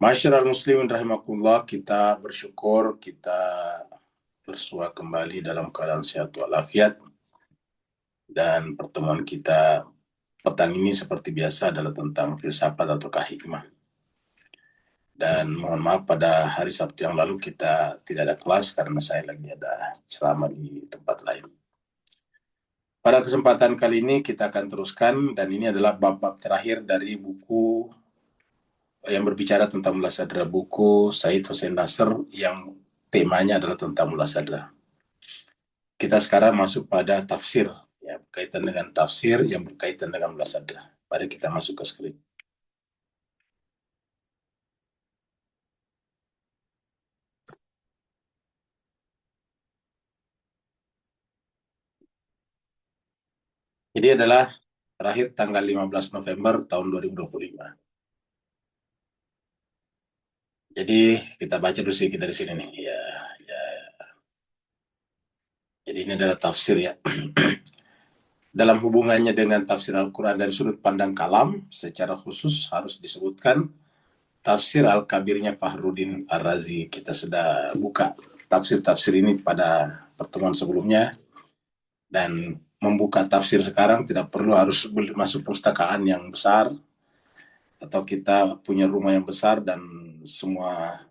Masyarakat muslimin rahimakumullah, kita bersyukur kita bersua kembali dalam keadaan sehat walafiat, dan pertemuan kita petang ini seperti biasa adalah tentang filsafat atau hikmah. Dan mohon maaf, pada hari Sabtu yang lalu kita tidak ada kelas karena saya lagi ada ceramah di tempat lain. Pada kesempatan kali ini kita akan teruskan, dan ini adalah bab-bab terakhir dari buku yang berbicara tentang mulah buku Said Hussein Nasr yang temanya adalah tentang mulah. Kita sekarang masuk pada tafsir, ya, berkaitan dengan tafsir yang berkaitan dengan mulah. Mari kita masuk ke skrip. Jadi adalah terakhir tanggal 15 November tahun 2025. Jadi kita baca dulu sedikit dari sini nih. Ya, ya. Jadi ini adalah tafsir, ya. Dalam hubungannya dengan tafsir Al-Quran dari sudut pandang kalam, secara khusus harus disebutkan tafsir Al-Kabirnya Fahrudin Ar-Razi. Kita sudah buka tafsir-tafsir ini pada pertemuan sebelumnya, dan membuka tafsir sekarang tidak perlu harus masuk perpustakaan yang besar atau kita punya rumah yang besar dan semua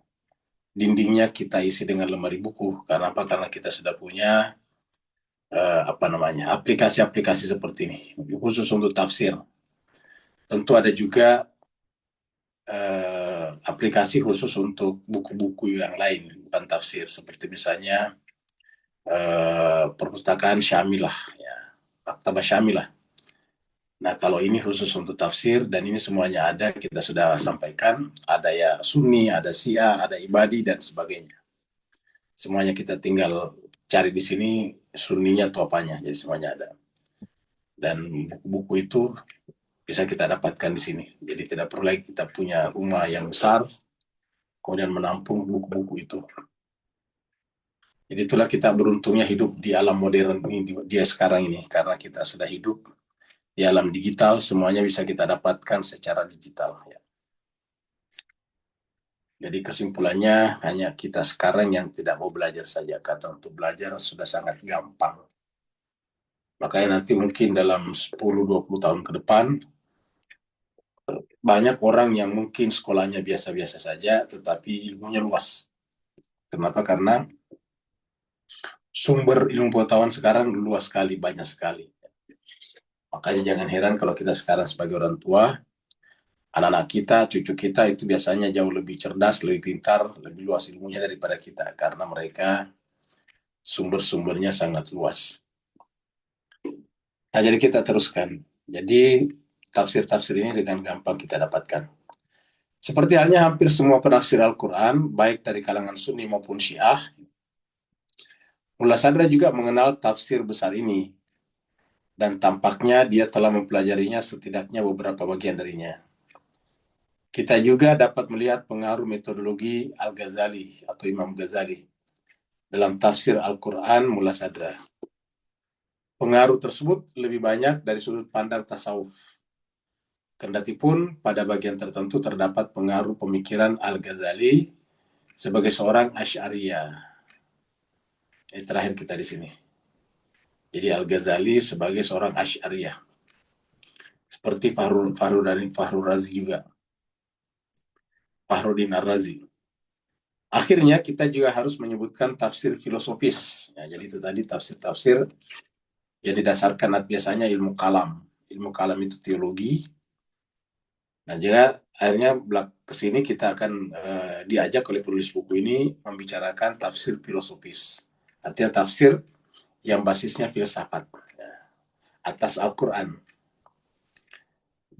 dindingnya kita isi dengan lemari buku. Karena apa? Karena kita sudah punya aplikasi-aplikasi seperti ini khusus untuk tafsir. Tentu ada juga aplikasi khusus untuk buku-buku yang lain, bukan tafsir, seperti misalnya perpustakaan Syamilah, ya, Maktabah Syamilah. Nah, kalau ini khusus untuk tafsir, dan ini semuanya ada, kita sudah sampaikan, ada ya Sunni, ada Syiah, ada Ibadi, dan sebagainya. Semuanya kita tinggal cari di sini Sunninya atau apanya, jadi semuanya ada. Dan buku-buku itu bisa kita dapatkan di sini. Jadi tidak perlu lagi kita punya rumah yang besar, kemudian menampung buku-buku itu. Jadi itulah kita beruntungnya hidup di alam modern ini, dia sekarang ini, karena kita sudah hidup di alam digital, semuanya bisa kita dapatkan secara digital, ya. Jadi kesimpulannya, hanya kita sekarang yang tidak mau belajar saja, karena untuk belajar sudah sangat gampang. Makanya nanti mungkin dalam 10-20 tahun ke depan, banyak orang yang mungkin sekolahnya biasa-biasa saja, tetapi ilmunya luas. Kenapa? Karena sumber ilmu pengetahuan sekarang luas sekali, banyak sekali. Makanya jangan heran kalau kita sekarang sebagai orang tua, anak-anak kita, cucu kita itu biasanya jauh lebih cerdas, lebih pintar, lebih luas ilmunya daripada kita. Karena mereka sumber-sumbernya sangat luas. Nah, jadi kita teruskan. Jadi tafsir-tafsir ini dengan gampang kita dapatkan. Seperti halnya hampir semua penafsir Al-Quran, baik dari kalangan Sunni maupun Syiah, Mullah Sadra juga mengenal tafsir besar ini, dan tampaknya dia telah mempelajarinya setidaknya beberapa bagian darinya. Kita juga dapat melihat pengaruh metodologi Al-Ghazali atau Imam Ghazali dalam tafsir Al-Quran Mullah Sadra. Pengaruh tersebut lebih banyak dari sudut pandang tasawuf. Kendatipun pada bagian tertentu terdapat pengaruh pemikiran Al-Ghazali sebagai seorang Asy'ariyah. Ini terakhir kita di sini. Jadi Al-Ghazali sebagai seorang Asy'ariyah. Seperti Fahru Razi juga. Fahrudin Ar-Razi. Akhirnya kita juga harus menyebutkan tafsir filosofis. Ya, jadi itu tadi tafsir-tafsir yang didasarkan biasanya ilmu kalam. Ilmu kalam itu teologi. Nah, jadi akhirnya ke sini kita akan diajak oleh penulis buku ini membicarakan tafsir filosofis. Artinya tafsir yang basisnya filsafat, ya, atas Al-Quran.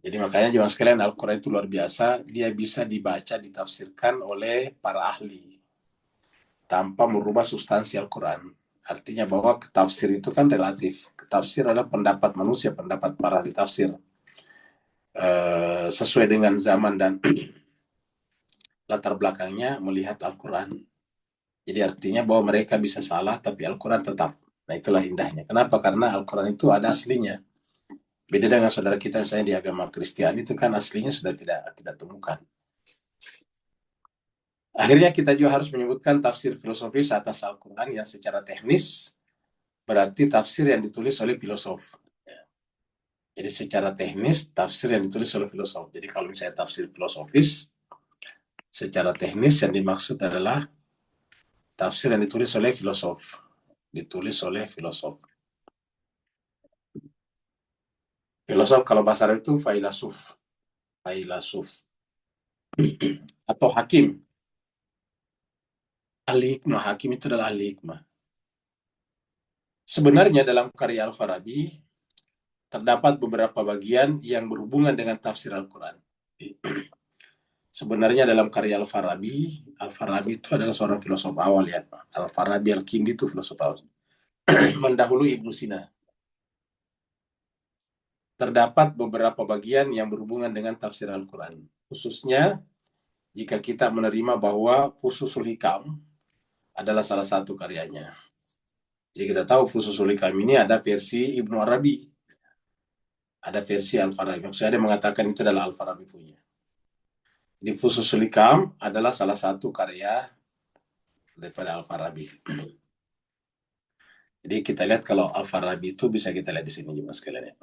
Jadi makanya jangan sekalian, Al-Quran itu luar biasa. Dia bisa dibaca, ditafsirkan oleh para ahli tanpa merubah substansi Al-Quran. Artinya bahwa tafsir itu kan relatif. Tafsir adalah pendapat manusia, pendapat para ahli tafsir. Sesuai dengan zaman dan latar belakangnya melihat Al-Quran. Jadi artinya bahwa mereka bisa salah, tapi Al-Quran tetap. Nah, itulah indahnya. Kenapa? Karena Al-Quran itu ada aslinya. Beda dengan saudara kita misalnya di agama Kristiani, itu kan aslinya sudah tidak temukan. Akhirnya kita juga harus menyebutkan tafsir filosofis atas Al-Quran yang secara teknis berarti tafsir yang ditulis oleh filosof. Ya. Jadi secara teknis tafsir yang ditulis oleh filosof. Jadi kalau misalnya tafsir filosofis, secara teknis yang dimaksud adalah tafsir yang ditulis oleh filosof. Ditulis oleh filosof. Filosof kalau bahasa Arab itu failasuf. Failasuf. Atau hakim. Ahli hikmah. Hakim itu adalah ahli hikmah. Sebenarnya dalam karya Al-Farabi terdapat beberapa bagian yang berhubungan dengan tafsir Al-Quran. Sebenarnya dalam karya Al-Farabi itu adalah seorang filosof awal ya. Al-Farabi Al-Kindi itu filosof awal. Mendahului Ibnu Sina. Terdapat beberapa bagian yang berhubungan dengan tafsir Al-Quran. Khususnya jika kita menerima bahwa Fususul Hikam adalah salah satu karyanya. Jadi kita tahu Fususul Hikam ini ada versi Ibnu Arabi, ada versi Al-Farabi. Maksudnya ada yang mengatakan itu adalah Al-Farabi punya. Jadi Fususul Hikam adalah salah satu karya daripada Al-Farabi. Jadi kita lihat kalau Al-Farabi itu bisa kita lihat di sini juga sekalian ya.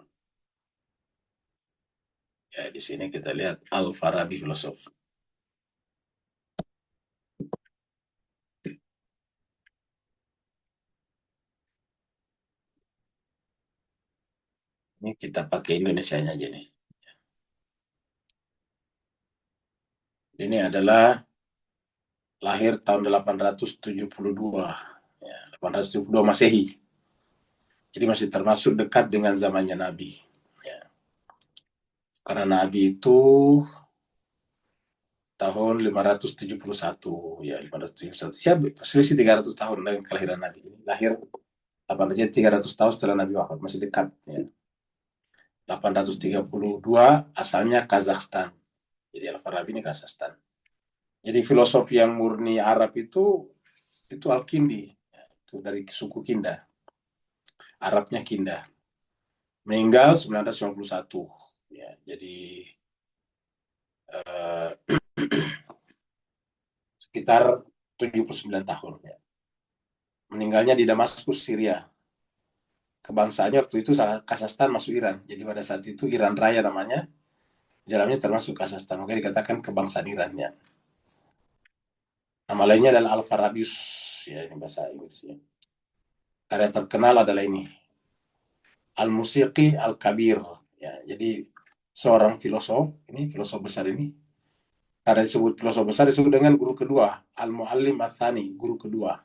Ya, di sini kita lihat Al-Farabi filosof. Ini kita pakai Indonesianya aja nih. Ini adalah lahir tahun 872. Ya, 872 Masehi. Jadi masih termasuk dekat dengan zamannya Nabi. Ya. Karena Nabi itu tahun 571. Ya, 571. Ya, selisih 300 tahun dengan kelahiran Nabi. Lahir 300 tahun setelah Nabi wafat. Masih dekat. Ya. 832 asalnya Kazakhstan. Jadi Al-Farabi ini Kazakhstan. Jadi filosofi yang murni Arab itu Al-Kindi. Ya, itu dari suku Kinda. Arabnya Kinda. Meninggal 991. Ya, jadi eh, sekitar 79 tahun. Ya. Meninggalnya di Damaskus, Syria. Kebangsaannya waktu itu Kazakhstan masuk Iran. Jadi pada saat itu Iran Raya namanya, dalamnya termasuk Kazakhstan. Makanya dikatakan kebangsaan Iran. Ya. Nama lainnya adalah Al-Farabius. Ya, ini bahasa Inggrisnya. Karya terkenal adalah ini. Al-Musiqi Al-Kabir. Ya, jadi seorang filosof, ini filosof besar ini, karena disebut filosof besar disebut dengan guru kedua, Al-Muallim Athani, guru kedua.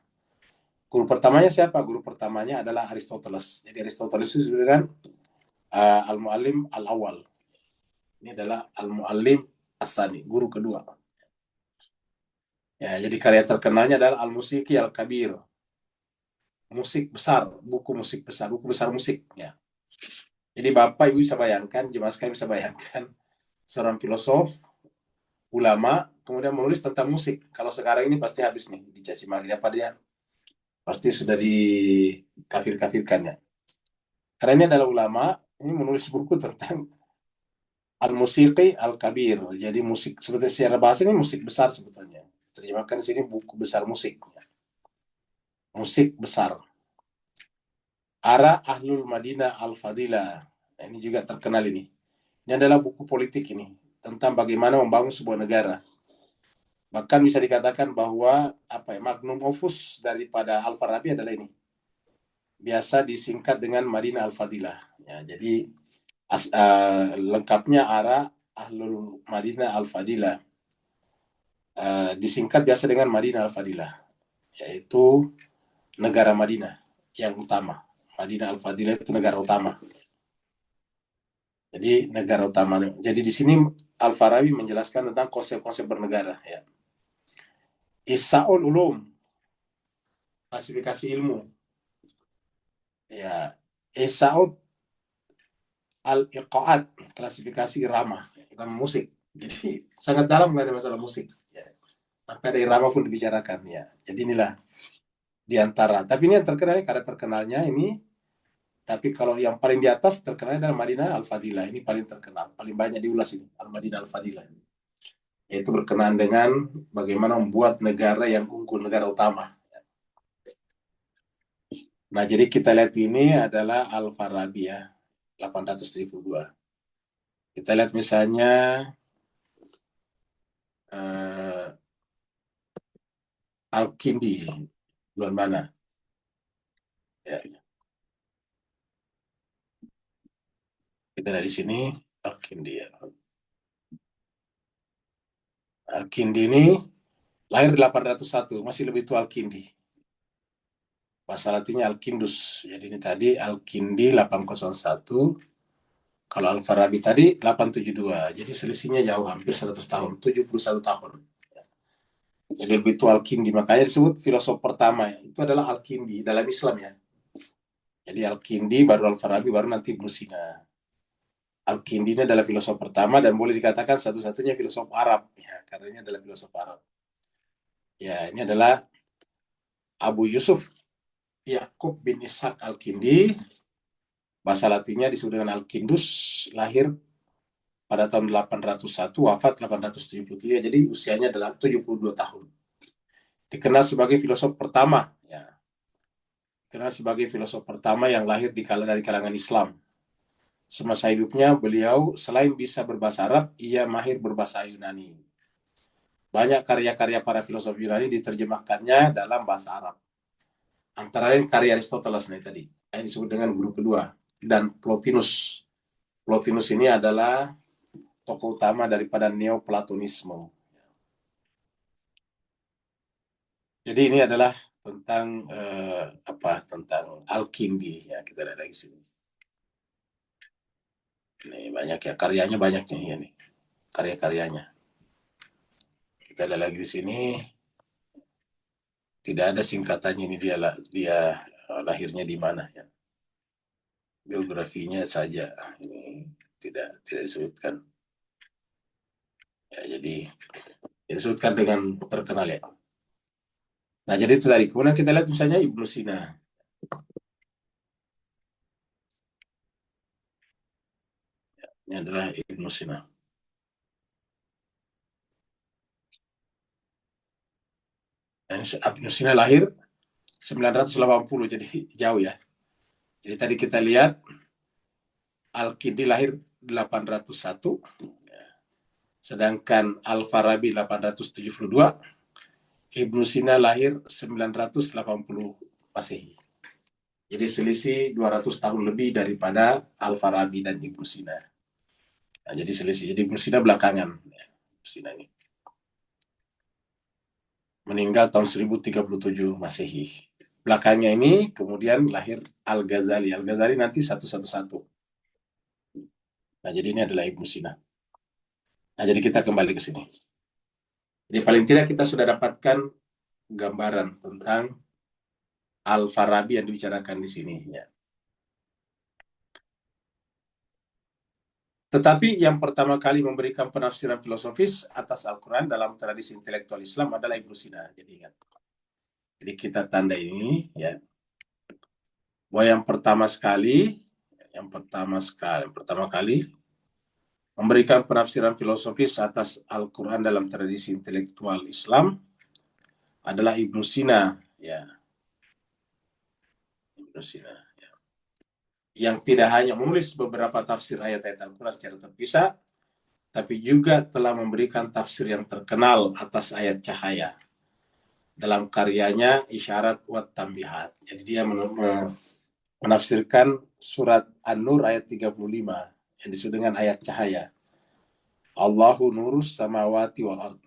Guru pertamanya siapa? Guru pertamanya adalah Aristoteles. Jadi Aristoteles itu disebut dengan Al-Muallim Al-Awal. Ini adalah Al-Muallim Athani, guru kedua. Ya, jadi karya terkenalnya adalah Al-Musiqi Al-Kabir. Musik besar, buku besar musik. Ya. Jadi Bapak Ibu bisa bayangkan, jemaah sekalian bisa bayangkan, seorang filosof, ulama, kemudian menulis tentang musik. Kalau sekarang ini pasti habis nih, dicaci maki apa dia, pasti sudah dikafir-kafirkan ya. Karena ini adalah ulama, ini menulis buku tentang Al-Musiqi Al-Kabir. Jadi musik, seperti secara bahasa ini musik besar sebetulnya. Terjemahkan di sini buku besar musik. Musik besar. Ara Ahlul Madinah Al-Fadilah. Nah, ini juga terkenal ini. Ini adalah buku politik ini. Tentang bagaimana membangun sebuah negara. Bahkan bisa dikatakan bahwa magnum opus daripada Al-Farabi adalah ini. Biasa disingkat dengan Madinah Al-Fadilah. Ya, jadi lengkapnya Ara Ahlul Madinah Al-Fadilah. Disingkat biasa dengan Madinah Al-Fadilah, yaitu negara Madinah yang utama. Madinah Al-Fadilah itu negara utama. Jadi negara utama. Jadi di sini Al-Farabi menjelaskan tentang konsep-konsep bernegara. Ya. Isaul Ulum, klasifikasi ilmu. Ya, Isaul Al-Iqaat, klasifikasi irama musik. Jadi sangat dalam mengenai masalah musik. Ya. Sampai ada irama pun dibicarakan ya. Jadi inilah di antara. Tapi ini yang terkenal, karena terkenalnya ini. Tapi kalau yang paling di atas terkenal adalah Madinah Al-Fadilah. Ini paling terkenal, paling banyak diulas ini Al-Madinah Al-Fadilah. yaitu berkenaan dengan bagaimana membuat negara yang unggul, negara utama. Nah, jadi kita lihat ini adalah Al-Farabi ya, 872. Kita lihat misalnya eh, Al-Kindi, bulan mana? Ya, kita lihat di sini Al-Kindi ya. Al-Kindi ini lahir 801, masih lebih tua Al-Kindi. Bahasa latinnya Al-Kindus. Jadi ini tadi Al-Kindi 801, kalau Al-Farabi tadi 872. Jadi selisihnya jauh, hampir 100 tahun, 71 tahun. Jadi lebih tua Al-Kindi, makanya disebut filosof pertama ya. Itu adalah Al-Kindi dalam Islam ya. Jadi Al-Kindi baru Al-Farabi baru nanti Ibnu Sina. Al-Kindi ini adalah filosof pertama dan boleh dikatakan satu-satunya filosof Arab ya, karena ini adalah filosof Arab. Ya, ini adalah Abu Yusuf Yakub bin Ishaq Al-Kindi. Bahasa latinnya disebut dengan Al-Kindus, lahir pada tahun 801, wafat 873. Jadi usianya adalah 72 tahun. Dikenal sebagai filosof pertama ya. Dikenal sebagai filosof pertama yang lahir dari kalangan Islam. Semasa hidupnya beliau selain bisa berbahasa Arab, ia mahir berbahasa Yunani. Banyak karya-karya para filosof Yunani diterjemahkannya dalam bahasa Arab. Antara lain karya Aristoteles nih tadi, yang disebut dengan guru kedua, dan Plotinus. Plotinus ini adalah tokoh utama daripada Neoplatonisme. Jadi ini adalah tentang tentang Al-Kindi ya, kita lihat lagi sini. Ini banyak ya, karyanya banyak nih ya nih, karya-karyanya. Kita lihat lagi di sini. Tidak ada singkatannya, ini dia lahirnya di mana ya. Biografinya saja ini tidak disebutkan. Ya, jadi disebutkan dengan terkenal ya. Nah, jadi itu tadi. Kemudian kita lihat misalnya Ibnu Sina. Ini adalah Ibnu Sina. Dan Ibnu Sina lahir 980, jadi jauh ya. Jadi tadi kita lihat Al-Kindi lahir 801, sedangkan Al-Farabi 872, Ibnu Sina lahir 980 Masehi. Jadi selisih 200 tahun lebih daripada Al-Farabi dan Ibnu Sina. Nah, jadi selisih. Jadi Ibnu Sina belakangan. Ibnu Sina ini meninggal tahun 1037 Masehi. Belakangnya ini kemudian lahir Al-Ghazali. Al-Ghazali nanti satu-satu. Nah, jadi ini adalah Ibnu Sina. Nah, jadi kita kembali ke sini. Jadi paling tidak kita sudah dapatkan gambaran tentang Al-Farabi yang dibicarakan di sini. Ya. Tetapi yang pertama kali memberikan penafsiran filosofis atas Al-Quran dalam tradisi intelektual Islam adalah Ibnu Sina. Jadi ingat. Jadi kita tanda ini ya. Bahwa yang pertama kali memberikan penafsiran filosofis atas Al-Quran dalam tradisi intelektual Islam adalah Ibnu Sina, ya. Ibnu Sina, ya. Yang tidak hanya menulis beberapa tafsir ayat-ayat Al-Quran secara terpisah, tapi juga telah memberikan tafsir yang terkenal atas ayat cahaya dalam karyanya Isyarat wa Tambihat. Jadi dia menafsirkan surat An-Nur ayat 35 yang disebut dengan ayat cahaya. Allahu nurus samawati wal ard.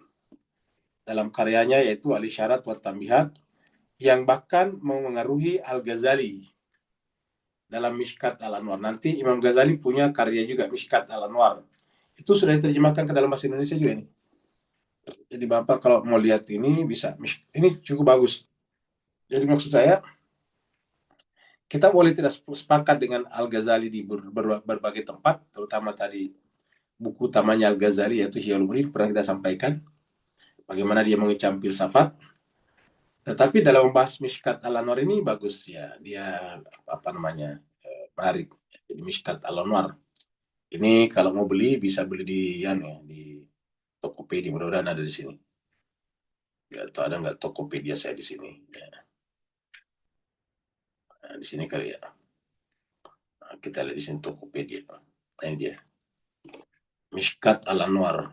Dalam karyanya yaitu Al-Isyarat wa Tambihat, yang bahkan mengaruhi Al-Ghazali dalam Mishkat Al-Anwar. Nanti Imam Ghazali punya karya juga, Mishkat Al-Anwar. Itu sudah diterjemahkan ke dalam bahasa Indonesia juga nih. Jadi Bapak kalau mau lihat ini bisa. Ini cukup bagus. Jadi maksud saya, kita boleh tidak sepakat dengan Al-Ghazali di berbagai tempat, terutama tadi buku utamanya Al-Ghazali yaitu Hiyal Murid, pernah kita sampaikan bagaimana dia mengecam filsafat. Tetapi dalam membahas Mishkat Al-Anwar ini bagus ya, dia menarik. Jadi Mishkat Al-Anwar ini kalau mau beli bisa beli di Tokopedia, mudah-mudahan ada di sini. Nggak tahu ada nggak Tokopedia saya di sini. Ya. Nah, di sini kali ya. Nah, kita lihat di sini Tokopedia. Nah, ini dia. Mishkat Al-Anwar.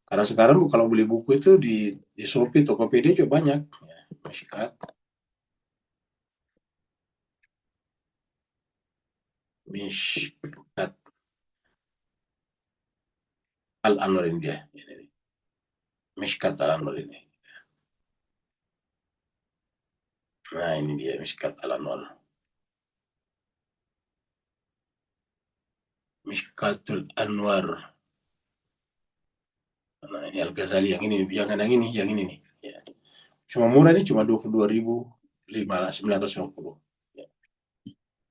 Karena sekarang kalau beli buku itu di Shopee, Tokopedia juga banyak. Ya, Mishkat, Mishkat Al-Anwar ini dia. Ini. Mishkat Al-Anwar ini. Nah ini dia Mishkat Al-Anwar. Mishkatul Anwar. Nah ini Al-Ghazali yang ini, jangan yang ini nih. Ya. Cuma murah nih, cuma 22.950. Ya.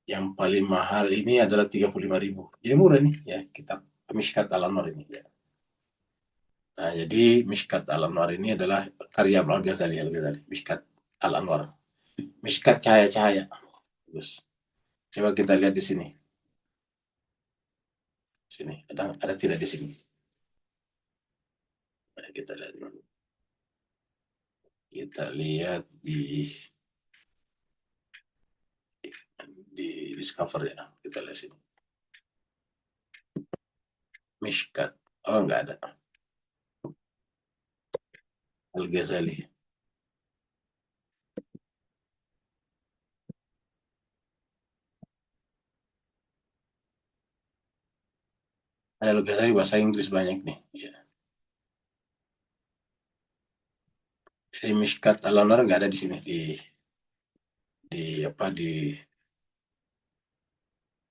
Yang paling mahal ini adalah 35.000. Jadi murah nih ya, kitab Mishkat Al-Anwar ini. Ya. Nah, jadi Mishkat Al-Anwar ini adalah karya Al-Ghazali, Al-Ghazali. Mishkat Al-Anwar. Mishkat cahaya-cahaya. Terus, coba kita lihat di sini. Sini, ada tidak di sini? Nah, kita lihat. Kita lihat di Discover ya. Kita lihat sini. Mishkat. Oh, enggak ada. Al-Ghazali. Ada Al-Ghazali bahasa Inggris banyak nih. Ya. Jadi Mishkat Al-Anwar enggak ada di sini di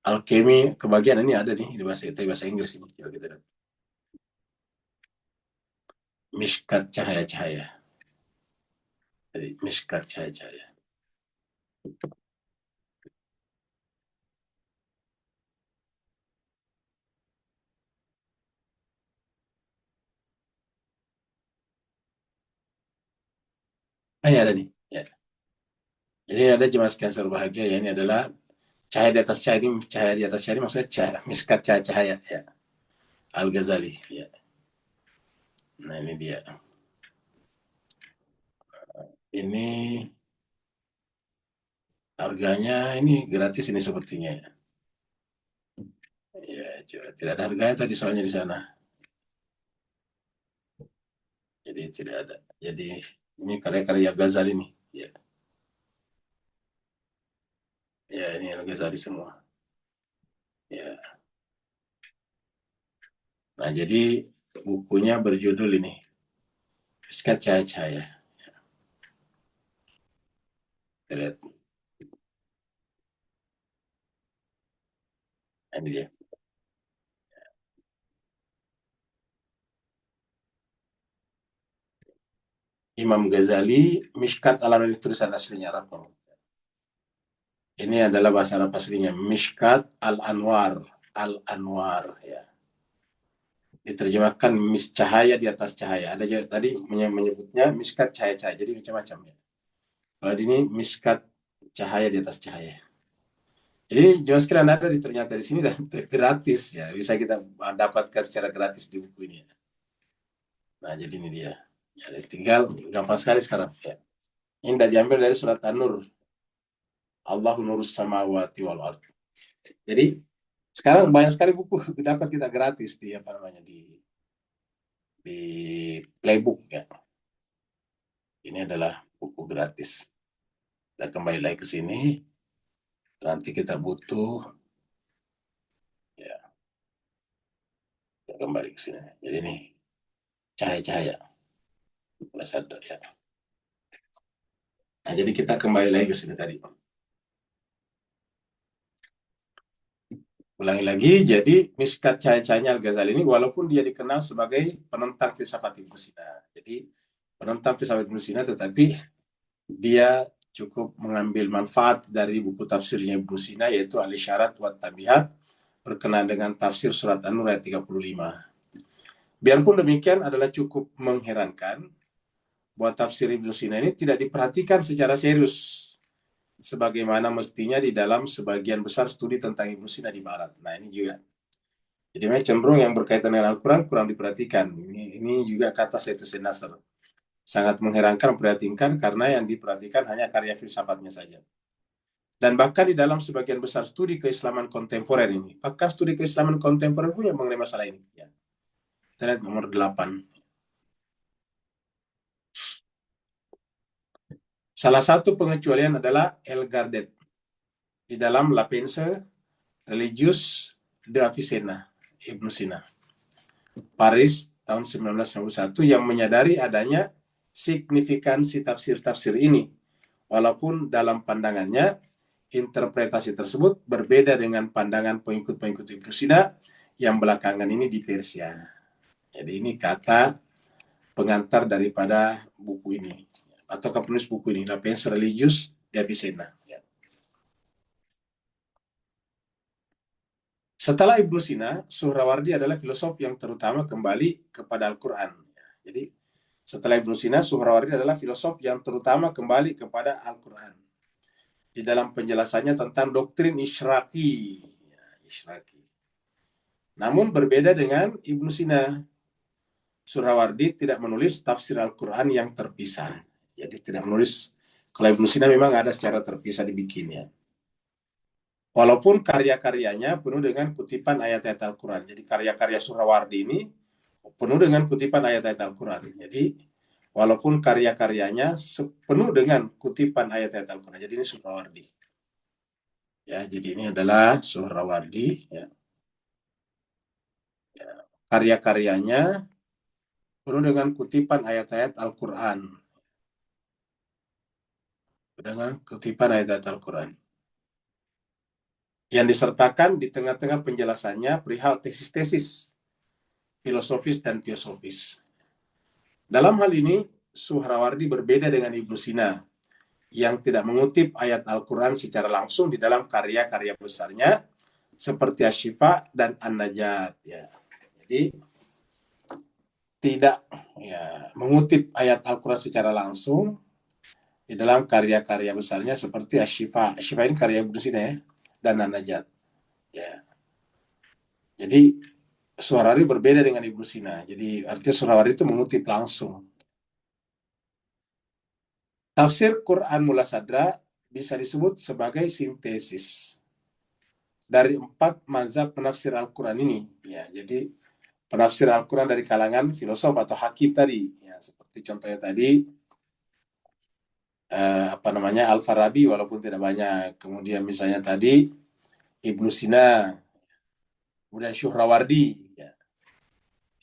Alchemy kebagian ini ada nih di bahasa Inggris ini. Coba kita lihat. Mishkat cahaya-cahaya. Jadi Mishkat cahaya-cahaya. Ah, ini ada nih. Ya. Jadi ada jemaah sekalian berbahagia ya, ini adalah cahaya di atas cahaya, ini cahaya di atas cahaya ini maksudnya cahaya, Mishkat cahaya-cahaya ya. Al-Ghazali ya. Nah ini dia. Ini harganya ini gratis ini sepertinya ya. Ya, coba. Tidak ada harganya tadi soalnya di sana. Jadi tidak ada. Jadi ini karya-karya Ghazali nih. Ya, ya ini Al-Ghazali semua. Ya. Nah, jadi bukunya berjudul ini. Miskat Cahaya-Cahaya. Kita lihat. Nah, ini dia. Imam Ghazali, Mishkat ala tulisan aslinya Arab. Ini adalah bahasa Arab aslinya. Mishkat Al-Anwar. Al-Anwar. Ya. Diterjemahkan cahaya di atas cahaya. Ada juga tadi menyebutnya miskat cahaya-cahaya. Jadi macam-macam ya. Kalau ini miskat cahaya di atas cahaya. Jadi jelas sekalian ada ternyata di sini dan gratis ya. Bisa kita dapatkan secara gratis di buku ini. Ya. Nah jadi ini dia. Ya, tinggal gampang sekali sekarang. Ya. Ini sudah diambil dari surat An-Nur. Allahu nurus samawati wal ard. Jadi sekarang banyak sekali buku dapat kita gratis di apa namanya di playbook ya. Ini adalah buku gratis. Kita kembali lagi ke sini. Nanti kita butuh ya kita kembali ke sini. Jadi ini cahaya-cahaya. Ya. Nah, jadi kita kembali lagi ke sini tadi. Ulangi lagi, jadi Miskat Cahaya-Cahayanya Al-Ghazali ini walaupun dia dikenal sebagai penentang filsafat Ibnu Sina. Jadi penentang filsafat Ibnu Sina tetapi dia cukup mengambil manfaat dari buku tafsirnya Ibnu Sina yaitu Al-Isyarat wa Tabihat berkenaan dengan tafsir surat An-Nur ayat 35. Biarpun demikian adalah cukup mengherankan bahwa tafsir Ibnu Sina ini tidak diperhatikan secara serius sebagaimana mestinya di dalam sebagian besar studi tentang Ibnu Sina di Barat. Nah ini juga. Jadi memang cenderung yang berkaitan dengan Al-Quran kurang diperhatikan. Ini juga kata Sayyid Nasr. Sangat mengherankan, memprihatinkan karena yang diperhatikan hanya karya filsafatnya saja. Dan bahkan di dalam sebagian besar studi keislaman kontemporer ini, apakah studi keislaman kontemporer punya mengenai masalah ini? Ya. Kita lihat nomor 8. Salah satu pengecualian adalah El Gardet di dalam La Pensée Religieuse d'Avicenna, Ibnu Sina, Paris tahun 1991, yang menyadari adanya signifikansi tafsir-tafsir ini, walaupun dalam pandangannya interpretasi tersebut berbeda dengan pandangan pengikut-pengikut Ibnu Sina yang belakangan ini di Persia. Jadi ini kata pengantar daripada buku ini, atau penulis buku ini, La Pensée Religieuse d'Avicenna. Setelah Ibnu Sina, Suhrawardi adalah filosof yang terutama kembali kepada Al-Quran. Jadi setelah Ibnu Sina, Suhrawardi adalah filosof yang terutama kembali kepada Al-Quran di dalam penjelasannya tentang doktrin Isyraqi. Namun berbeda dengan Ibnu Sina, Suhrawardi tidak menulis tafsir Al-Quran yang terpisah. Jadi tidak menulis, kalau Ibnu Sina memang ada secara terpisah dibikinnya. Walaupun karya-karyanya penuh dengan kutipan ayat-ayat Al-Quran. Jadi karya-karya Suhrawardi ini penuh dengan kutipan ayat-ayat Al-Quran. Jadi walaupun karya-karyanya penuh dengan kutipan ayat-ayat Al-Quran. Jadi ini Suhrawardi. Ya, jadi ini adalah Suhrawardi. Ya. Ya. Karya-karyanya penuh dengan kutipan ayat-ayat Al-Quran. Dengan kutipan ayat-ayat Al-Quran. Yang disertakan di tengah-tengah penjelasannya perihal tesis-tesis filosofis dan teosofis. Dalam hal ini, Suhrawardi berbeda dengan Ibnu Sina, yang tidak mengutip ayat Al-Quran secara langsung di dalam karya-karya besarnya, seperti Asy-Syifa dan An-Najat. Ya. Jadi, tidak mengutip ayat Al-Quran secara langsung di dalam karya-karya besarnya, seperti Asy-Syifa. Asy-Syifa ini karya Ibnu Sina ya, dan An-Najat. Ya. Jadi, Suhrawardi berbeda dengan Ibnu Sina. Jadi, artinya Suhrawardi itu mengutip langsung. Tafsir Quran Mula Sadra bisa disebut sebagai sintesis dari 4 mazhab penafsir Al-Quran ini. Ya, jadi penafsir Al-Quran dari kalangan filosof atau hakim tadi. Ya, seperti contohnya tadi, Al-Farabi walaupun tidak banyak. Kemudian misalnya tadi Ibnu Sina, kemudian Suhrawardi. Ya.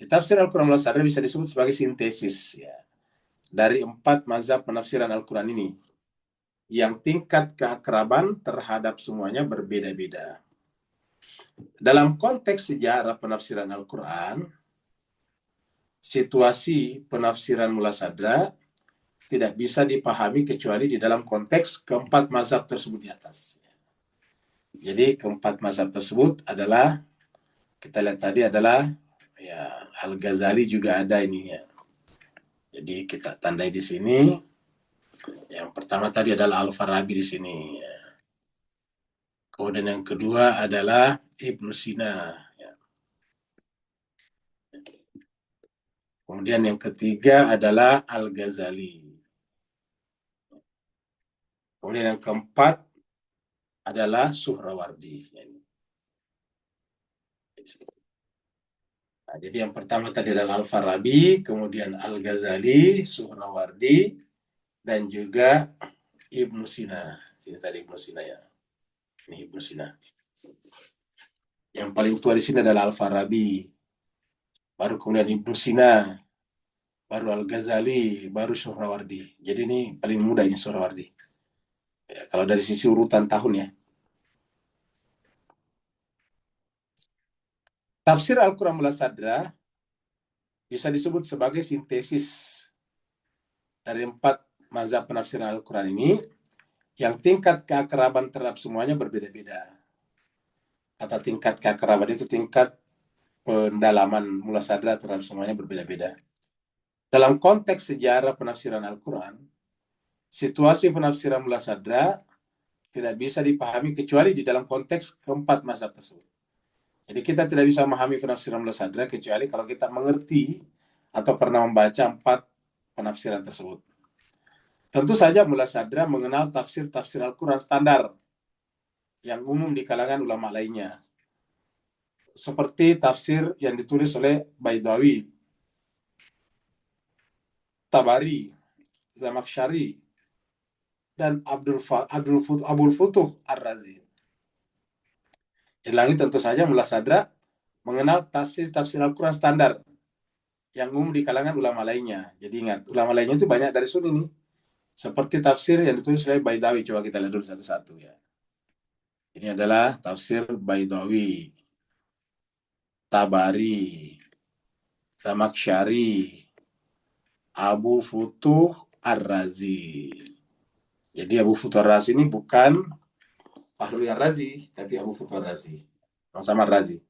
Tafsir Al-Quran Mula Sadra bisa disebut sebagai sintesis ya, dari 4 mazhab penafsiran Al-Quran ini, yang tingkat keakraban terhadap semuanya berbeda-beda. Dalam konteks sejarah penafsiran Al-Quran, situasi penafsiran Mula Sadra tidak bisa dipahami kecuali di dalam konteks keempat mazhab tersebut di atas. Jadi keempat mazhab tersebut adalah, kita lihat tadi adalah ya, Al-Ghazali juga ada ini ya. Jadi kita tandai di sini. Yang pertama tadi adalah Al-Farabi di sini. Ya. Kemudian yang kedua adalah Ibnu Sina. Ya. Kemudian yang ketiga adalah Al-Ghazali. Kemudian yang keempat adalah Suhrawardi. Nah, jadi yang pertama tadi adalah Al-Farabi, kemudian Al-Ghazali, Suhrawardi, dan juga Ibnu Sina. Ini tadi Ibnu Sina ya. Ini Ibnu Sina. Yang paling tua di sini adalah Al-Farabi, baru kemudian Ibnu Sina, baru Al-Ghazali, baru Suhrawardi. Jadi ini paling muda ini Suhrawardi. Ya, kalau dari sisi urutan tahun ya. Tafsir Al-Quran Mula Sadra bisa disebut sebagai sintesis dari 4 mazhab penafsiran Al-Quran ini, yang tingkat keakraban terhadap semuanya berbeda-beda. Kata tingkat keakraban itu tingkat pendalaman Mula Sadra terhadap semuanya berbeda-beda. Dalam konteks sejarah penafsiran Al-Quran, situasi penafsiran Mula Sadra tidak bisa dipahami kecuali di dalam konteks keempat mazhab tersebut. Jadi kita tidak bisa memahami penafsiran Mullah Sadra kecuali kalau kita mengerti atau pernah membaca 4 penafsiran tersebut. Tentu saja Mullah Sadra mengenal tafsir-tafsir Al-Quran standar yang umum di kalangan ulama lainnya. Seperti tafsir yang ditulis oleh Baidawi, Tabari, Zamakhsyari, dan Abdul Futuh Ar-Razi. Yang tentu saja Mullah Sadra mengenal tafsir Al-Quran standar yang umum di kalangan ulama lainnya. Jadi ingat, ulama lainnya itu banyak dari Sunni nih. Seperti tafsir yang ditulis oleh Baidawi. Coba kita lihat dulu satu-satu ya. Ini adalah tafsir Baidawi, Tabari, Zamakhsyari, Abu Futuh Ar-Razi. Jadi Abu Futuh Ar-Razi ini bukan Fahri Ar-Razi, tapi Abu Futuh Ar-Razi. Sama Ar-Razi.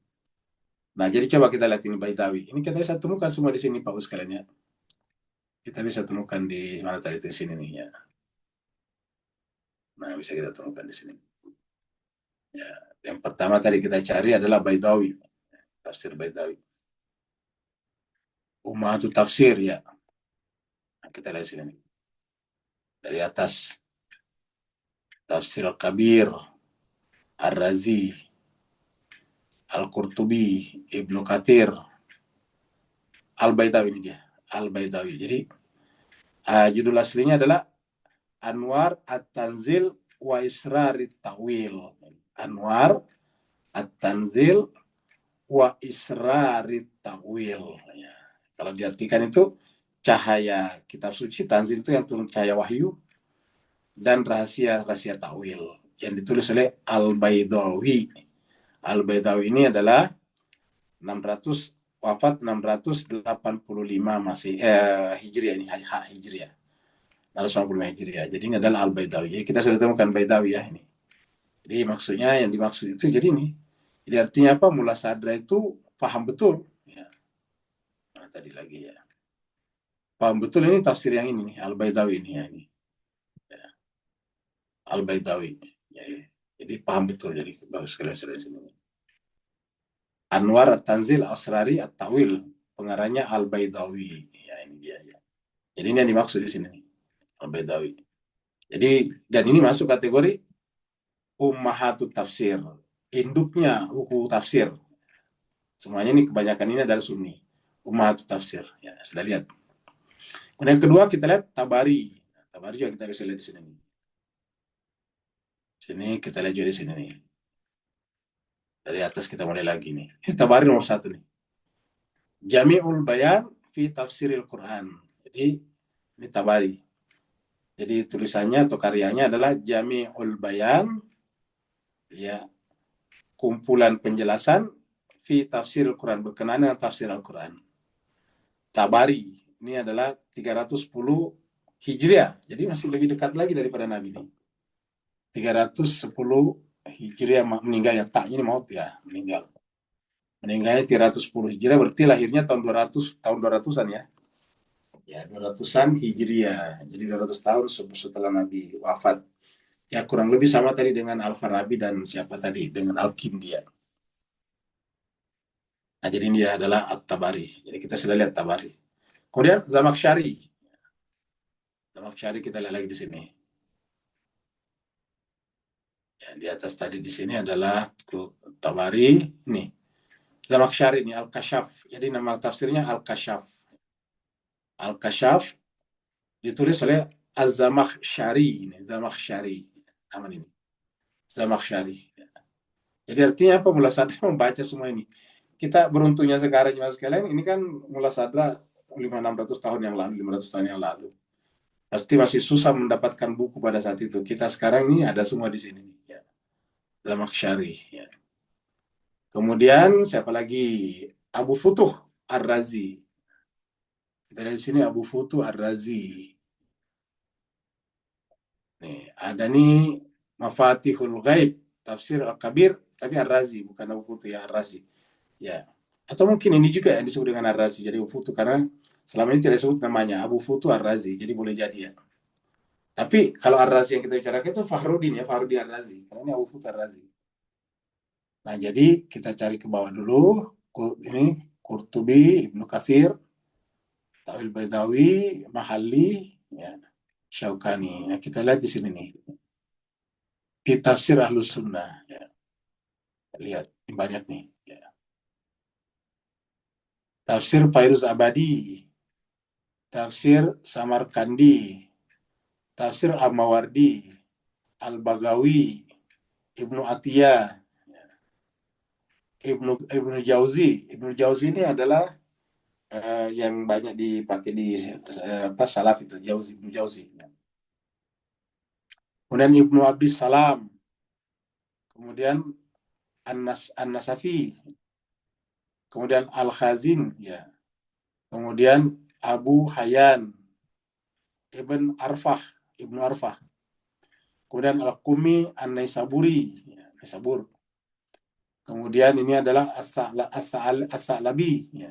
Nah, jadi coba kita lihat ini Baidawi. Ini kita bisa temukan semua di sini, Pak Bos sekalian ya. Kita bisa temukan di mana tadi di sini nih ya. Nah, bisa kita temukan di sini. Ya, yang pertama tadi kita cari adalah Baidawi, tafsir Baidawi. Ummahatut Tafsir ya. Nah, kita lihat sini nih. Dari atas Tafsir Al-Kabir, Ar-Razi, Al-Qurtubi, Ibnu Katsir, Al-Baidawi ini dia. Al-Baidawi. Jadi judul aslinya adalah Anwar At-Tanzil wa Israrit Ta'wil. Anwar At-Tanzil wa Israrit Ta'wil. Ya. Kalau diartikan itu cahaya kitab suci, tanzil itu yang turun cahaya wahyu, dan rahasia-rahasia ta'wil yang ditulis oleh Al-Baidawi. Al-Baidawi ini adalah 600 wafat 685 masih Hijriah ini Hijriah. 685 Hijriah. Jadi ini adalah Al-Baidawi. Jadi kita sudah temukan Baidawi ya ini. Jadi maksudnya yang dimaksud itu jadi ini. Jadi artinya apa? Mullah Sadra itu paham betul. Ya. Nah, tadi lagi ya. Paham betul ini tafsir yang ini nih, Al-Baidawi ini ya ini. Ya. Al-Baidawi. Ya, ya. Jadi paham betul jadi bagus sekali sini. Anwar At-Tanzil Asrari At-Tawil, pengarangnya Al-Baidawi. Ya ini dia ya. Jadi ini yang dimaksud di sini nih, Al-Baidawi. Jadi dan ini masuk kategori Ummahatut Tafsir, induknya buku tafsir. Semuanya ini kebanyakan ini adalah Sunni. Ummahatut Tafsir. Ya, sudah lihat. Dan yang kedua kita lihat Tabari. Tabari juga kita bisa lihat di sini nih. Sini kita lihat juga di sini nih. Dari atas kita mulai lagi nih. Ini Tabari nomor 1 nih. Jami'ul Bayan fi Tafsiril Quran. Jadi ini Tabari. Jadi tulisannya atau karyanya adalah Jami'ul Bayan, ya, kumpulan penjelasan fi Tafsiril Quran, berkenaan dengan tafsir Al-Quran. Tabari ini adalah 310 Hijriah. Jadi masih lebih dekat lagi daripada Nabi ini. 310 Hijriah meninggalnya, taknya ini maut ya, meninggal. Meninggalnya 310 Hijriah, berarti lahirnya tahun 200, tahun 200-an ya. Ya, 200-an Hijriah. Jadi 200 tahun setelah Nabi wafat. Ya, kurang lebih sama tadi dengan Al-Farabi dan siapa tadi? Dengan Al-Kindi ya. Nah, jadi ini dia adalah At-Tabari. Jadi kita sudah lihat Tabari. Kemudian Zamakhsyari. Zamakhsyari kita lihat lagi di sini. Ya, di atas tadi di sini adalah Tabari. Nih, Zamakhsyari ini Al-Kashaf. Jadi nama tafsirnya Al-Kashaf. Al-Kashaf ditulis oleh Az-Zamakhsyari. Ini Zamakhsyari. Nama ini. Zamakhsyari. Jadi artinya apa? Mullah Sadra membaca semua ini. Kita beruntungnya sekarang mas sekalian, ini kan Mullah Sadra 500-600 tahun yang lalu, 500 tahun yang lalu. Pasti masih susah mendapatkan buku pada saat itu. Kita sekarang ini ada semua di sini. Ya. Zamakhsyari. Ya. Kemudian siapa lagi? Abu Futuh Ar-Razi. Kita lihat di sini Abu Futuh Ar-Razi. Nih, ada nih Mafatihul Ghaib, Tafsir Al-Kabir, tapi Ar-Razi, bukan Abu Futuh ya, Ar-Razi. Ya. Atau mungkin ini juga yang disebut dengan Ar-Razi. Jadi Abu Futuh karena selama ini tidak disebut namanya Abu Futuh Ar-Razi. Jadi boleh jadi ya. Tapi kalau Ar-Razi yang kita bicarakan itu Fahrudin ya, Fahrudin Ar-Razi. Karena ini Abu Futuh Ar-Razi. Nah, jadi kita cari ke bawah dulu. Ini Qurtubi, Ibnu Katsir, Ta'wil Baidawi, Mahalli, ya, Syaukani. Nah, kita lihat di sini nih. Di tafsir Ahlus Sunnah. Ya. Lihat, ini banyak nih. Ya. Tafsir Fairuz Abadi, tafsir Samarkandi, tafsir Al-Mawardi, Al-Bagawi, Ibnu Atiyah, Ibnu Jauzi. Ibnu Jauzi ini adalah yang banyak dipakai di salaf itu, Jauzi, Ibnu Jauzi. Kemudian Ibnu Abdis Salam, kemudian An-Nasafi, kemudian Al-Khazin, ya. Kemudian Abu Hayyan, Ibnu Arfah. Kemudian Al-Qumi An-Naisaburi, ya, Naisabur. Kemudian ini adalah As-Sa'labi, ya.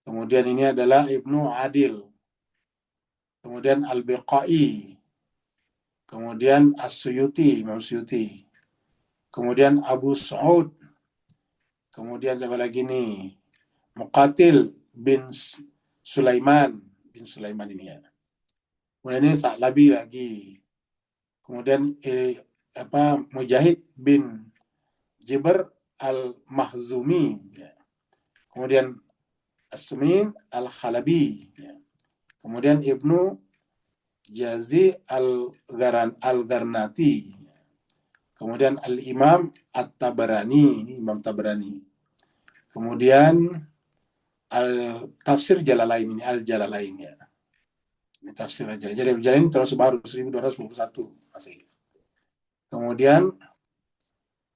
Kemudian ini adalah Ibnu Adil. Kemudian Al-Biqai. Kemudian As-Suyuti, Imam Suyuti. Kemudian Abu Sa'ud. Kemudian siapa lagi nih? Muqatil bin Sulaiman. Ini ya. Kemudian ini Sa'labi lagi. Kemudian Mujahid bin Jibr al-Mahzumi. Ya. Kemudian Asmin al-Khalabi. Ya. Kemudian Ibnu Jazi al-Garnati. Kemudian Al-Imam At-Tabarani, Imam Tabarani. Kemudian Tafsir Jalalain ini, Al-Jalalain, ya. Ini tafsir aja. Jadi Jalalain ini termasuk baru 1251 masih. Kemudian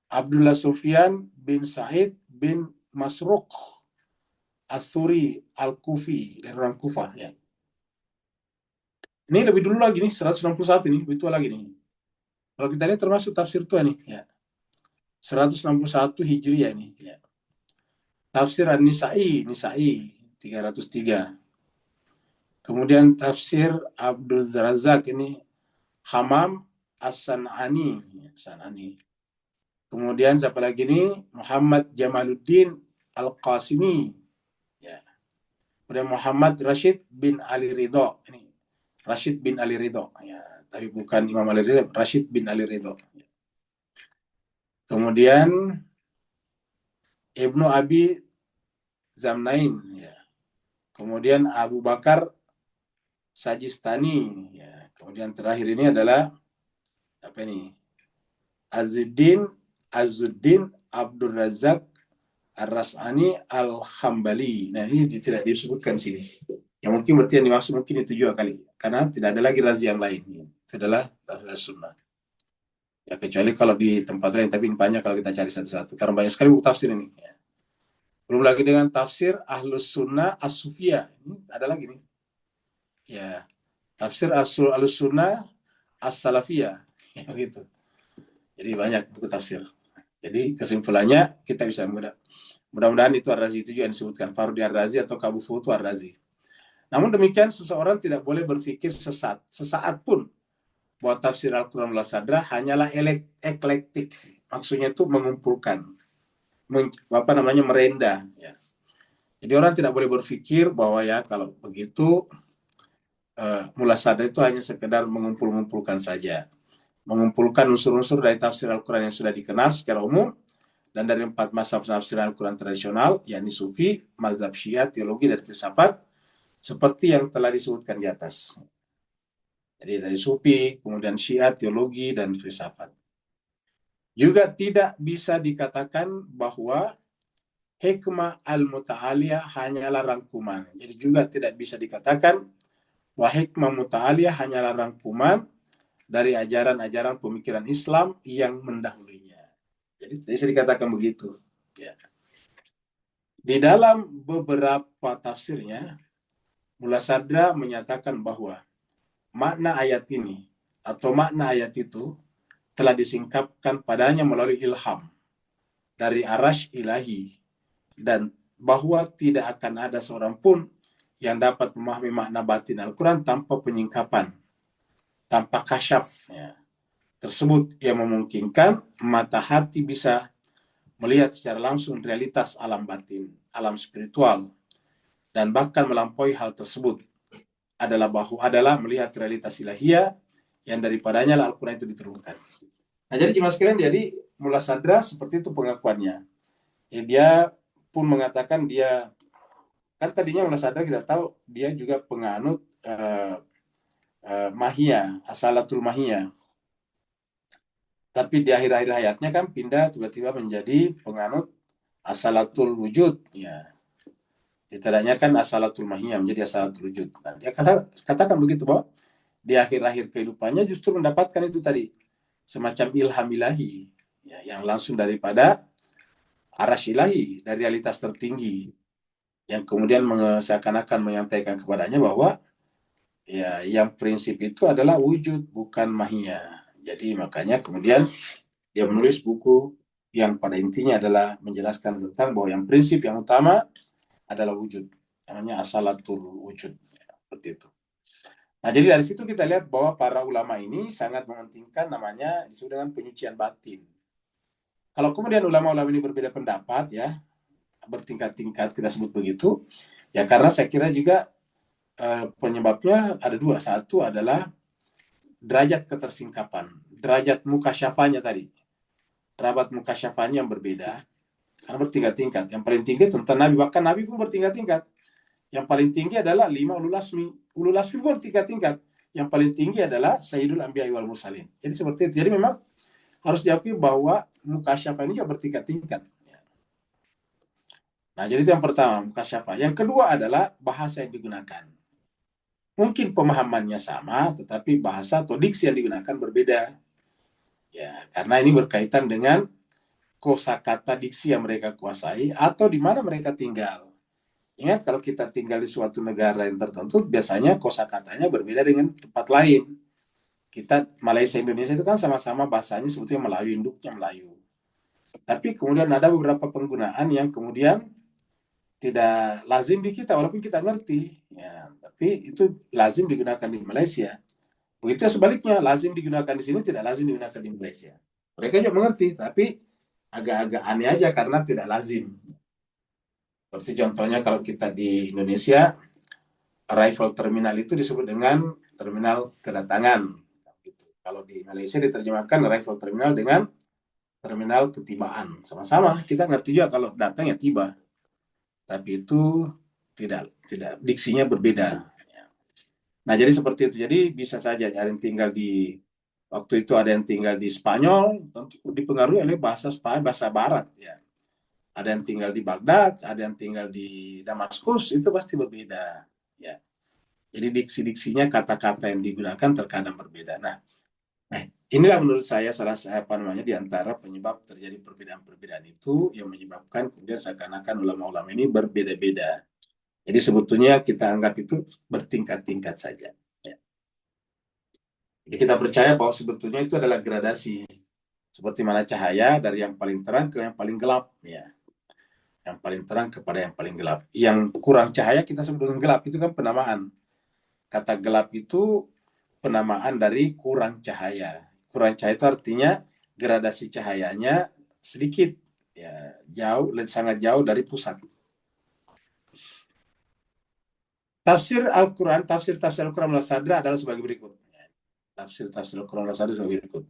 Abdullah Sufyan bin Sa'id bin Masruq As-Suri Al-Kufi, dari orang Kufah, ya. Ini lebih dulu lagi nih, 161 ini, lebih tua lagi nih. Kalau kita lihat termasuk tafsir tua nih, ya. 161 Hijriah ini, ya. Tafsir An-Nisa'i, 303. Kemudian tafsir Abdul Razak ini Hamam As-San'ani, San'ani. Kemudian siapa lagi ini? Muhammad Jamaluddin Al-Qasimi. Ya. Kemudian Muhammad Rashid bin Ali Ridho. Ini Rashid bin Ali Ridho. Ya, tapi bukan Imam Ali Ridho, Rashid bin Ali Ridho. Ya. Kemudian Ibnu Abi Zamnain. Ya. Kemudian Abu Bakar Sajistani. Ya. Kemudian terakhir ini adalah apa ini? Azuddin Abdul Razak Ar-Ras'ani Al-Hambali. Nah, ini tidak disebutkan sini. Yang mungkin berarti yang dimaksud mungkin itu juga kali. Karena tidak ada lagi razi yang lain. Itu adalah tafsir sunnah. Ya, kecuali kalau di tempat lain. Tapi banyak kalau kita cari satu-satu. Karena banyak sekali buku tafsir ini. Ya. Belum lagi dengan tafsir Ahlus Sunnah As-Sufiyah. Ini ada lagi nih. Ya, tafsir Ahlus Sunnah As-Salafiyah. Ya, begitu. Jadi banyak buku tafsir. Jadi kesimpulannya kita bisa mudah-mudahan itu Ar-Razi itu juga yang disebutkan Fardi Ar-Razi atau Kabufutu Ar-Razi. Namun demikian seseorang tidak boleh berpikir sesaat pun bahwa tafsir Al-Quran wal Sadra hanyalah eklektik. Maksudnya itu mengumpulkan, merenda. Ya. Jadi orang tidak boleh berpikir bahwa ya kalau begitu Mula Sadra itu hanya sekedar mengumpulkan saja. Mengumpulkan unsur-unsur dari tafsir Al-Quran yang sudah dikenal secara umum dan dari 4 mazhab tafsir Al-Quran tradisional, yakni Sufi, mazhab Syiah, teologi, dan filsafat, seperti yang telah disebutkan di atas. Jadi dari Sufi, kemudian Syiah, teologi, dan filsafat. Juga tidak bisa dikatakan bahwa hikmah al-muta'aliyah hanyalah rangkuman. Jadi juga tidak bisa dikatakan bahwa hikmah muta'aliyah hanyalah rangkuman dari ajaran-ajaran pemikiran Islam yang mendahulunya. Jadi bisa dikatakan begitu. Ya. Di dalam beberapa tafsirnya, Mula Sadra menyatakan bahwa makna ayat ini atau makna ayat itu telah disingkapkan padanya melalui ilham dari arash ilahi dan bahwa tidak akan ada seorang pun yang dapat memahami makna batin Al-Quran tanpa penyingkapan, tanpa kasyaf. Ya. tersebut yang memungkinkan mata hati bisa melihat secara langsung realitas alam batin, alam spiritual, dan bahkan melampaui hal tersebut adalah melihat realitas ilahiyah yang daripadanya Al-Quran itu diturunkan. Nah, jadi jemaah sekalian, jadi Mullah Sadra seperti itu pengakuannya. Ya, dia pun mengatakan dia kan tadinya Mullah Sadra kita tahu dia juga penganut Mahiyah, Asalatul Mahiyah. Tapi di akhir-akhir hayatnya kan pindah tiba-tiba menjadi penganut Asalatul Wujud. Ya, ditadanya kan Asalatul Mahiyah menjadi Asalatul Wujud. Nah, dia katakan begitu bahwa di akhir-akhir kehidupannya justru mendapatkan itu tadi semacam ilham ilahi, ya, yang langsung daripada arasy ilahi, dari realitas tertinggi, yang kemudian seakan-akan menyampaikan kepadanya bahwa ya yang prinsip itu adalah wujud bukan mahiyah. Jadi makanya kemudian dia menulis buku yang pada intinya adalah menjelaskan tentang bahwa yang prinsip yang utama adalah wujud, namanya asalatul wujud, seperti itu. Nah, jadi dari situ kita lihat bahwa para ulama ini sangat mementingkan namanya disebut dengan penyucian batin. Kalau kemudian ulama-ulama ini berbeda pendapat, ya, bertingkat-tingkat kita sebut begitu, ya karena saya kira juga penyebabnya ada dua. Satu adalah derajat ketersingkapan, derajat mukasyafanya tadi. Derajat mukasyafanya yang berbeda, karena bertingkat-tingkat. Yang paling tinggi tentang Nabi, bahkan Nabi pun bertingkat-tingkat. Yang paling tinggi adalah 5 ulul asmi. Ulul asmi pun bertingkat-tingkat. Yang paling tinggi adalah Sayyidul Anbiya wal Mursalin. Jadi seperti itu. Jadi memang harus diakui bahwa mukasyafah ini juga bertingkat-tingkat. Nah, jadi itu yang pertama, mukasyafah. Yang kedua adalah bahasa yang digunakan. Mungkin pemahamannya sama, tetapi bahasa atau diksi yang digunakan berbeda. Ya, karena ini berkaitan dengan kosakata diksi yang mereka kuasai atau di mana mereka tinggal. Ingat, kalau kita tinggal di suatu negara yang tertentu, biasanya kosakatanya berbeda dengan tempat lain. Kita, Malaysia, Indonesia itu kan sama-sama bahasanya sebetulnya Melayu, induknya Melayu. Tapi kemudian ada beberapa penggunaan yang kemudian tidak lazim di kita, walaupun kita ngerti. Ya, tapi itu lazim digunakan di Malaysia. Begitu sebaliknya, lazim digunakan di sini, tidak lazim digunakan di Malaysia. Mereka juga mengerti, tapi agak-agak aneh aja karena tidak lazim. Seperti contohnya kalau kita di Indonesia, arrival terminal itu disebut dengan terminal kedatangan. Kalau di Malaysia diterjemahkan arrival terminal dengan terminal ketibaan. Sama-sama, kita ngerti juga kalau datang ya tiba. Tapi itu tidak diksinya berbeda. Nah, jadi seperti itu. Jadi bisa saja ada yang tinggal di waktu itu, ada yang tinggal di Spanyol, tentu dipengaruhi oleh bahasa Spanyol, bahasa Barat, ya. Ada yang tinggal di Baghdad, ada yang tinggal di Damaskus, itu pasti berbeda, ya. Jadi diksi-diksinya, kata-kata yang digunakan terkadang berbeda. Nah, inilah menurut saya salah di antara penyebab terjadi perbedaan-perbedaan itu yang menyebabkan kemudian seakan-akan ulama-ulama ini berbeda-beda. Jadi sebetulnya kita anggap itu bertingkat-tingkat saja. Ya. Jadi kita percaya bahwa sebetulnya itu adalah gradasi. Seperti mana cahaya dari yang paling terang ke yang paling gelap. Ya. Yang paling terang kepada yang paling gelap. Yang kurang cahaya kita sebut dengan gelap. Itu kan penamaan. Kata gelap itu penamaan dari kurang cahaya. Kurang cahaya itu artinya gradasi cahayanya sedikit. Ya, jauh, sangat jauh dari pusat. Tafsir Al-Quran Al-Sadra adalah sebagai berikut. Tafsir Al-Quran Al-Sadra sebagai berikut.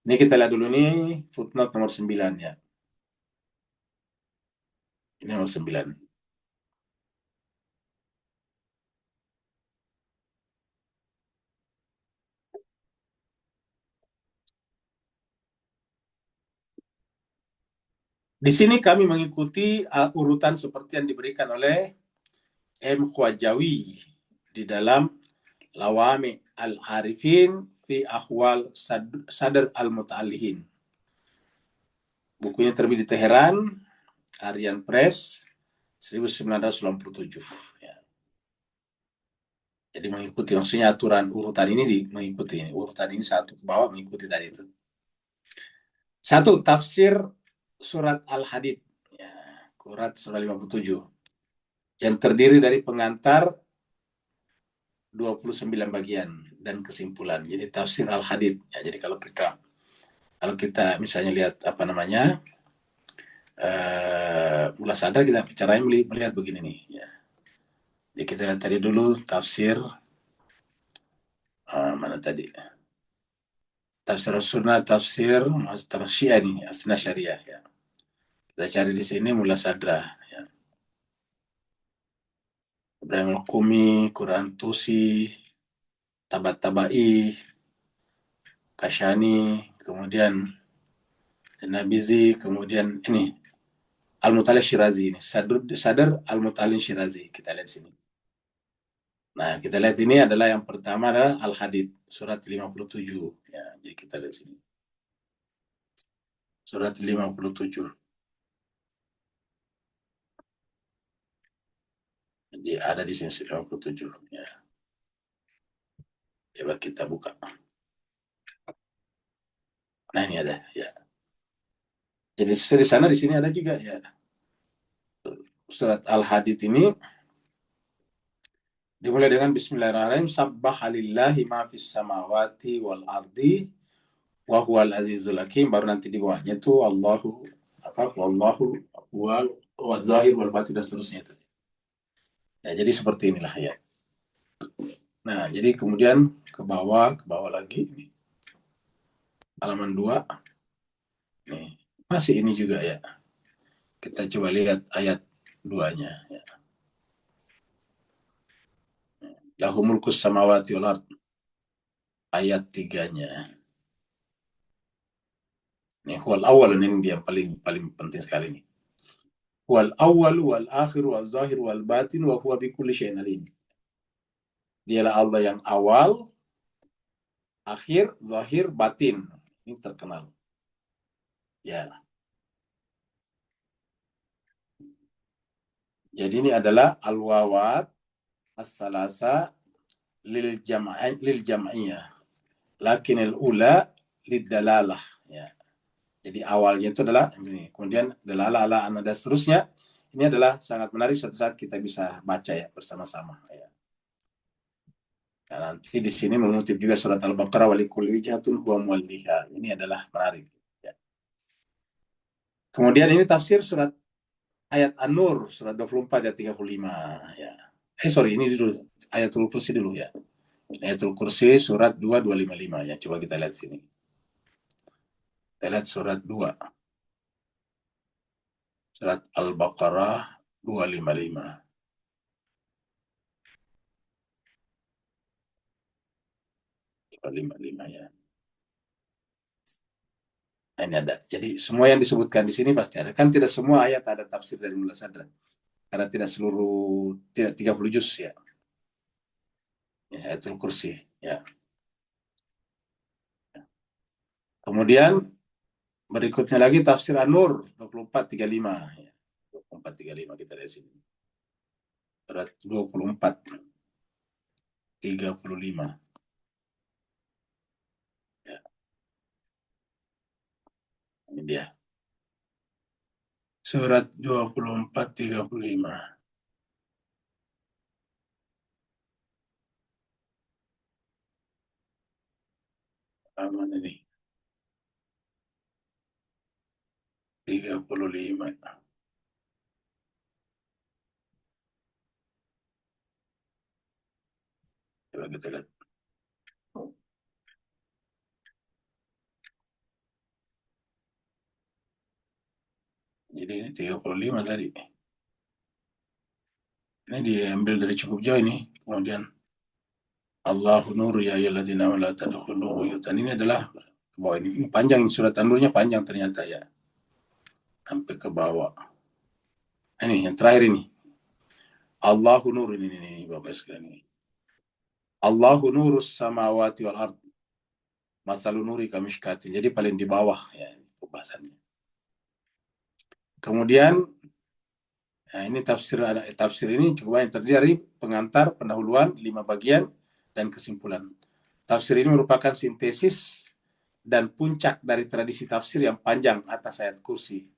Ini kita lihat dulu nih footnote nomor 9, ya. Ini nomor 9. Di sini kami mengikuti urutan seperti yang diberikan oleh M. Khwajawi di dalam Lawami Al-Arifin fi Ahwal Sadr Al-Muta'alihin. Bukunya terbit di Teheran, Aryan Press, 1997. Ya. Jadi mengikuti, maksudnya aturan urutan ini mengikuti ini. Urutan ini satu ke bawah mengikuti tadi itu. Satu, tafsir surat Al-Hadid. Ya, surat 57. Yang terdiri dari pengantar 29 bagian. dan kesimpulan. Jadi tafsir al-hadid. Ya, jadi kalau kita misalnya lihat apa namanya mula sadar, kita caranya melihat begini nih. Ya. Jadi kita lihat tadi dulu tafsir mana tadi? Tafsir sunnah, tafsir Syiah nih, Asna Syariah. Ya. Kita cari di sini mula sadra. Ya. Ibrahim Al-Qumi, Quran Tusi, Tabat-Tabai, Kashani, kemudian Nabizi, kemudian ini Al-Mutalib Syirazi ini, Sadr Al-Mutalib Syirazi. Kita lihat sini. Nah, kita lihat ini adalah yang pertama adalah Al-Hadid, surat 57. Ya, jadi kita lihat sini. Surat 57. Jadi ada di sini 57. Ya. Coba kita buka. Nah, ini ada. Ya. Jadi di sana di sini ada juga ya. Surat Al-Hadid ini dimulai dengan Bismillahirrahmanirrahim. Sabbahalillahi ma fis samawati wal ardi wa huwal azizul hakim. Baru nanti di bawahnya itu wallahu wal zahir wal batin dan seterusnya itu. Ya, jadi seperti inilah ya. Nah, jadi kemudian ke bawah lagi halaman 2. Nih, masih ini juga ya. Kita coba lihat ayat 2-nya ya. Lahu mulkus samawati wal ard. Ayat 3-nya. Ini huwal awal, ini dia paling paling penting sekali nih. Wal awal wal akhir wal zahir wal batin wa huwa bikulli syai'in alim. Dialah Allah yang awal, akhir, zahir, batin. Ini terkenal. Ya. Jadi ini adalah al-wawat as-salasa lil jam'iyah. Lakin al-ula lid dalalah. Ya. Jadi awalnya itu adalah ini. Kemudian dalalah ala an dan seterusnya. Ini adalah sangat menarik, suatu saat kita bisa baca ya bersama-sama ya. Nah, nanti di sini mengutip juga surat Al-Baqarah walikulli wijhatun huwa muwalliha. Ini adalah menarik. Ya. Kemudian ini tafsir surat ayat An-Nur surat 24 ayat 35 ya. Sorry, ini dulu ayatul kursi dulu ya. Ayatul kursi surat 2255 ya. Coba kita lihat sini. Kita lihat surat 2. Surat Al-Baqarah 255. 255 ya. Nah, ini ada. Jadi semua yang disebutkan di sini pasti ada. Kan tidak semua ayat ada tafsir dari Mullah Sadra. Karena tidak 30 juz ya. Ya, ayatul kursi ya. Kemudian berikutnya lagi tafsir An-Nur 2435 ya. 2435 kita lihat sini. Surat 2435 ya. Ini dia. Surat 2435. Aman ini. 35. Coba kita lihat. Jadi ini 35 tadi. Ini diambil dari cukup jauh ini. Kemudian Allahu nur ya ayyuhalladzina amanu la tadkhulu buyutan. Ini adalah ke bawah ini. Panjang surat An-Nurnya, panjang ternyata ya. Sampai ke bawah. Ini yang terakhir ini. Allahu nur ini Bapak sekalian ini. Allahu nurus samawati wal ard. Masalun nuri kamishkatin. Jadi paling di bawah ya pembahasannya. Kemudian nah, ini tafsir ini cukup banyak, terdiri dari pengantar, pendahuluan, 5 bagian, dan kesimpulan. Tafsir ini merupakan sintesis dan puncak dari tradisi tafsir yang panjang atas ayat kursi,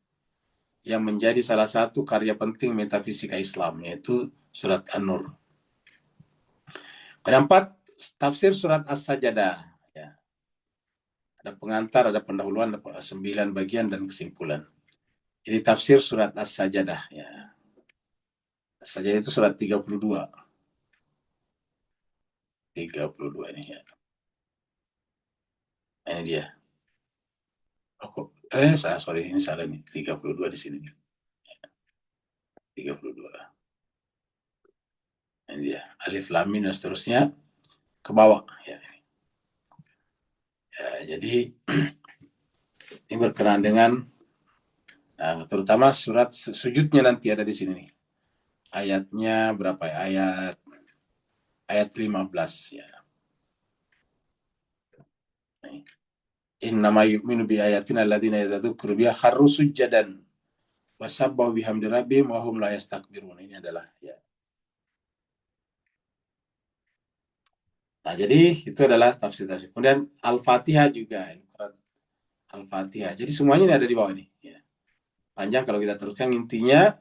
yang menjadi salah satu karya penting metafisika Islam, yaitu surat An-Nur. Keempat, tafsir surat As-Sajdah. Ya. Ada pengantar, ada pendahuluan, ada 9 bagian dan kesimpulan. Jadi tafsir surat As-Sajdah. Ya. As-Sajdah itu surat 32. 32 ini ya. Ini dia. Oh, sorry, ini salah nih. 32 di sini. 32. Ini dia. Alif Lam Mim dan seterusnya ke bawah. Ya. Ya, jadi ini berkenaan dengan terutama surat sujudnya nanti ada di sini nih. Ayatnya berapa ya? Ayat 15 ya. Innama yu'minu bi ayatina alladziina idza dzukkiru biha kharru sujjadan wa sabbahu bihamdi rabbihim wa hum la yastakbirun. Ini adalah ya. Nah, jadi itu adalah tafsir-tafsir. Kemudian Al-Fatihah juga. Al-Fatihah. Jadi semuanya ini ada di bawah ini. Ya. Panjang kalau kita teruskan, intinya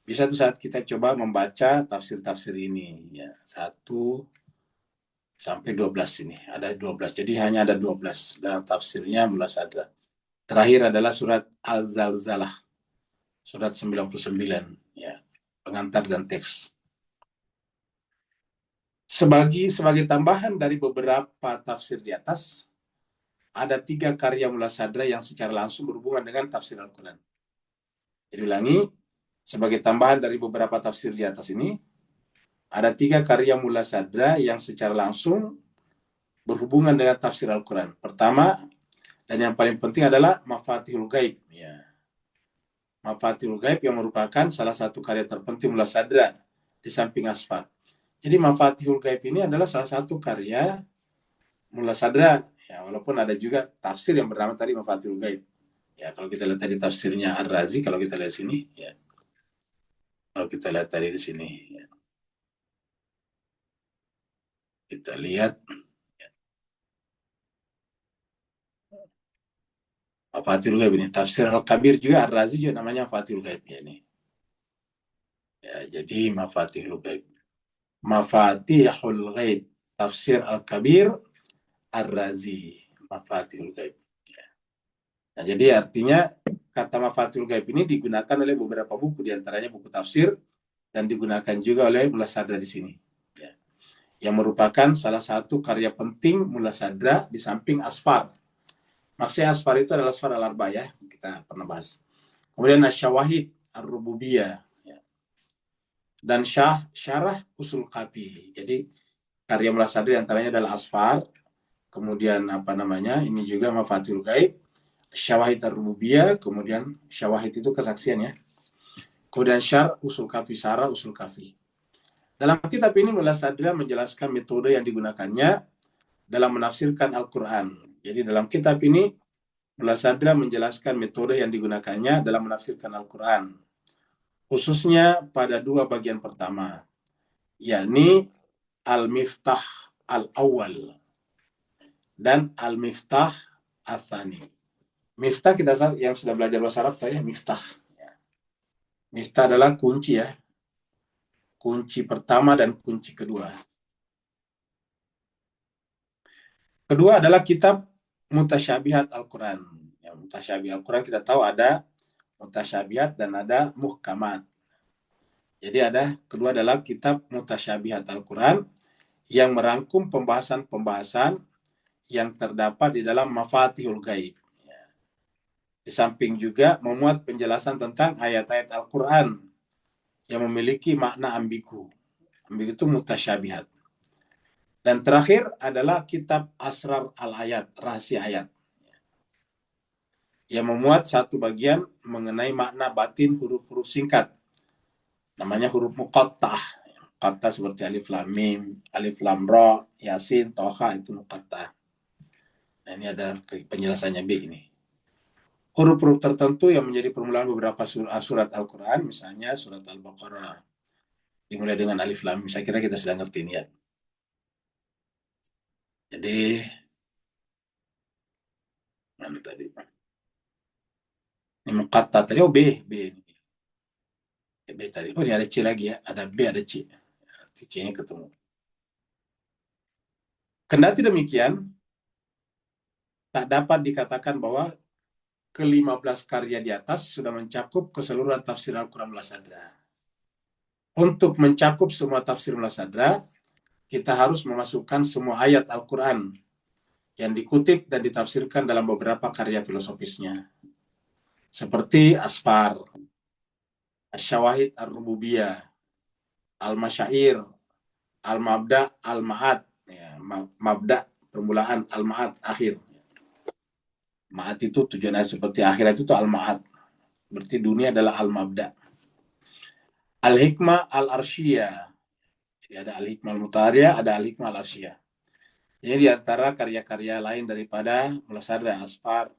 bisa tuh saat kita coba membaca tafsir-tafsir ini. Ya. 1 sampai 12 ini. Ada 12. Jadi hanya ada 12 dalam tafsirnya Mullah Sadra. Terakhir adalah surat Al-Zalzalah. Surat 99. Ya. Pengantar dan teks. Sebagai tambahan dari beberapa tafsir di atas, ada 3 karya Mullah Sadra yang secara langsung berhubungan dengan tafsir Al-Quran. Jadi ulangi, sebagai tambahan dari beberapa tafsir di atas ini, ada 3 karya Mullah Sadra yang secara langsung berhubungan dengan tafsir Al-Quran. Pertama, dan yang paling penting adalah Mafatihul Ghaib. Ya. Mafatihul Ghaib yang merupakan salah satu karya terpenting Mullah Sadra di samping Asfar. Jadi Mafatihul Ghaib ini adalah salah satu karya Mullah Sadra. Ya, walaupun ada juga tafsir yang bernama tadi Mafatihul Ghaib. Ya, kalau kita lihat tadi tafsirnya Ar-Razi, kalau kita lihat sini, ya. Kalau kita lihat tadi di sini, ya. Kita lihat Mafatihul Ghaib ini. Tafsir Al-Kabir juga Ar-Razi juga namanya Mafatihul Ghaib ya ini. Ya, jadi Mafatihul Ghaib. Mafatihul Ghaib. Tafsir Al-Kabir Ar-Razi. Mafatihul Ghaib. Ya. Nah, jadi artinya kata Mafatihul Ghaib ini digunakan oleh beberapa buku, diantaranya buku tafsir, dan digunakan juga oleh Mullah Sadra di sini. Ya. Yang merupakan salah satu karya penting Mullah Sadra di samping Asfar. Maksudnya Asfar itu adalah Asfar Al-Arba ya, kita pernah bahas. Kemudian Asyawahid Ar-Rububiyah ya. Dan Syarah Usul Kafi. Jadi karya Mullah Sadri antaranya adalah Asfar, kemudian ini juga Mafatihul Ghaib, Syawahid Ar-Rububiyah, kemudian Syawahid itu kesaksian ya. Kemudian Syarah Usul Kafi, Syarah Usul Kafi. Dalam kitab ini Mullah Sadri menjelaskan metode yang digunakannya dalam menafsirkan Al-Quran. Jadi dalam kitab ini Mullah Sadra menjelaskan metode yang digunakannya dalam menafsirkan Al-Quran, khususnya pada 2 bagian pertama, yakni Al-Miftah Al-Awwal dan Al-Miftah Al-Thani. Miftah kita yang sudah belajar bahasa Arab ya, Miftah. Miftah adalah kunci ya, kunci pertama dan kunci kedua. Kedua adalah kitab Mutasyabihat Al-Quran. Ya, Mutasyabihat Al-Quran kita tahu ada Mutasyabihat dan ada Muhkamat. Jadi kedua adalah kitab Mutasyabihat Al-Quran yang merangkum pembahasan-pembahasan yang terdapat di dalam Mafatihul Ghaib. Di samping juga memuat penjelasan tentang ayat-ayat Al-Quran yang memiliki makna ambigu. Ambigu itu mutasyabihat. Dan terakhir adalah kitab Asrar Al-Ayat, rahasia ayat, yang memuat satu bagian mengenai makna batin huruf-huruf singkat. Namanya huruf muqatta'ah. Muqatta'ah seperti alif lam mim, alif lam ra, yasin, toha, itu muqatta'ah. Nah, ini ada penjelasannya B ini. Huruf-huruf tertentu yang menjadi permulaan beberapa surat Al-Quran, misalnya surat Al-Baqarah, dimulai dengan alif lam mim. Saya kira kita sudah ngerti ini ya. Jadi, mana tadi? Ini muqatta'ah tadi, B ini. B tadi. Oh, ini ada C lagi ya. Ada B, ada C. C-nya ketemu. Kendati demikian, tak dapat dikatakan bahwa ke-15 karya di atas sudah mencakup keseluruhan tafsir Al-Quran Mulla Sadra. Untuk mencakup semua tafsir Mulla Sadra, kita harus memasukkan semua ayat Al-Quran yang dikutip dan ditafsirkan dalam beberapa karya filosofisnya. Seperti Asfar, Asy-Syawahid Ar-Rububiyah, Al-Masyair, Al-Mabda, Al-Ma'ad. Ya, Mabda, permulaan, Al-Ma'ad, akhir. Ma'ad itu tujuannya seperti akhirat itu Al-Ma'ad. Berarti dunia adalah Al-Mabda. Al-Hikmah Al-Arsyiyah. Jadi ada Al-Hikmah Al-Mutariyah, ada Al-Hikmah Al-Arsyiyah. Ini diantara karya-karya lain daripada Mulla Sadra, Asfar,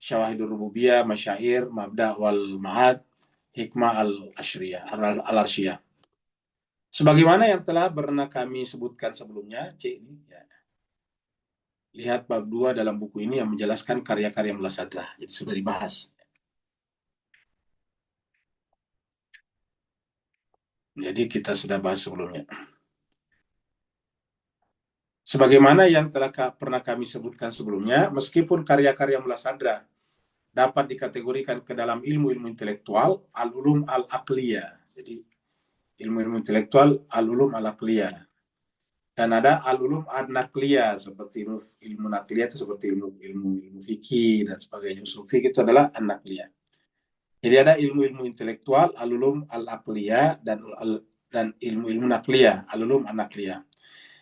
Syawahidur Rububiyah, Masyair, Mabda wal Ma'ad, Hikmah Al-Asyriyah, Al-Arsyiyah. Sebagaimana yang telah pernah kami sebutkan sebelumnya, C ini, ya. Lihat bab 2 dalam buku ini yang menjelaskan karya-karya Mulla Sadra. Jadi sudah dibahas. Jadi kita sudah bahas sebelumnya. Sebagaimana yang telah pernah kami sebutkan sebelumnya, meskipun karya-karya Mulla Sadra dapat dikategorikan ke dalam ilmu-ilmu intelektual, al-ulum al-aqliyah. Jadi ilmu-ilmu intelektual, al-ulum al-aqliyah. Dan ada al-ulum an-naqliyah, seperti ilmu nakliyah itu seperti ilmu fikih dan sebagainya. Usul fikih itu adalah an-naqliyah. Jadi ada ilmu-ilmu intelektual, al-ulum al-aqliyah dan ilmu-ilmu nakliyah, al-ulum an-naqliyah.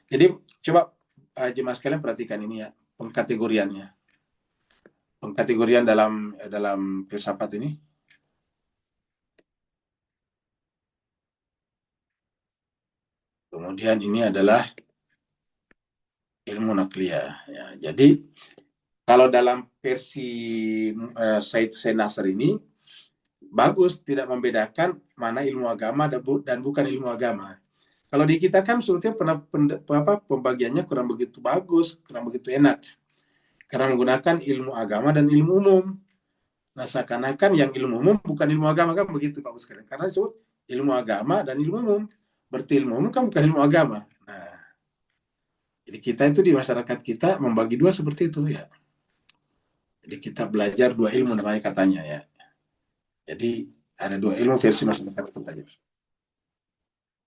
Jadi coba jemaah sekalian perhatikan ini ya, pengkategoriannya. Pengkategorian dalam filsafat ini. Kemudian ini adalah ilmu nakliyah. Ya, jadi kalau dalam versi Said Nasr ini bagus tidak membedakan mana ilmu agama dan bukan ilmu agama. Kalau di kita kan sebetulnya pembagiannya kurang begitu bagus, kurang begitu enak. Karena menggunakan ilmu agama dan ilmu umum. Nah, seakan-akan yang ilmu umum bukan ilmu agama kan begitu Pak sekalian. Karena disebut ilmu agama dan ilmu umum. Berarti ilmu umum kan bukan ilmu agama. Nah, jadi kita itu di masyarakat kita membagi dua seperti itu ya. Jadi kita belajar dua ilmu namanya katanya ya. Jadi ada dua ilmu versi masyarakat kita.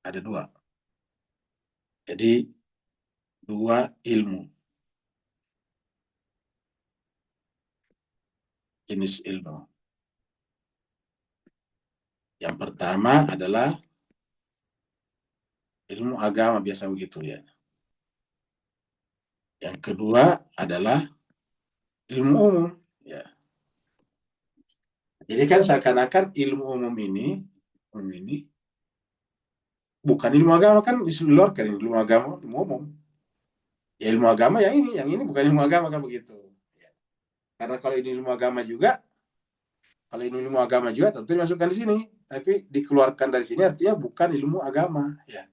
Ada dua. Jadi dua ilmu. Jenis ilmu. Yang pertama adalah ilmu agama biasa begitu ya. Yang kedua adalah ilmu umum ya. Jadi kan seakan-akan ilmu umum ini bukan ilmu agama kan diselurkan ilmu agama ilmu umum. Ya ilmu agama yang ini bukan ilmu agama kan begitu. Ya. Karena kalau ini ilmu agama juga, kalau ini ilmu agama juga tentu dimasukkan di sini. Tapi dikeluarkan dari sini artinya bukan ilmu agama ya.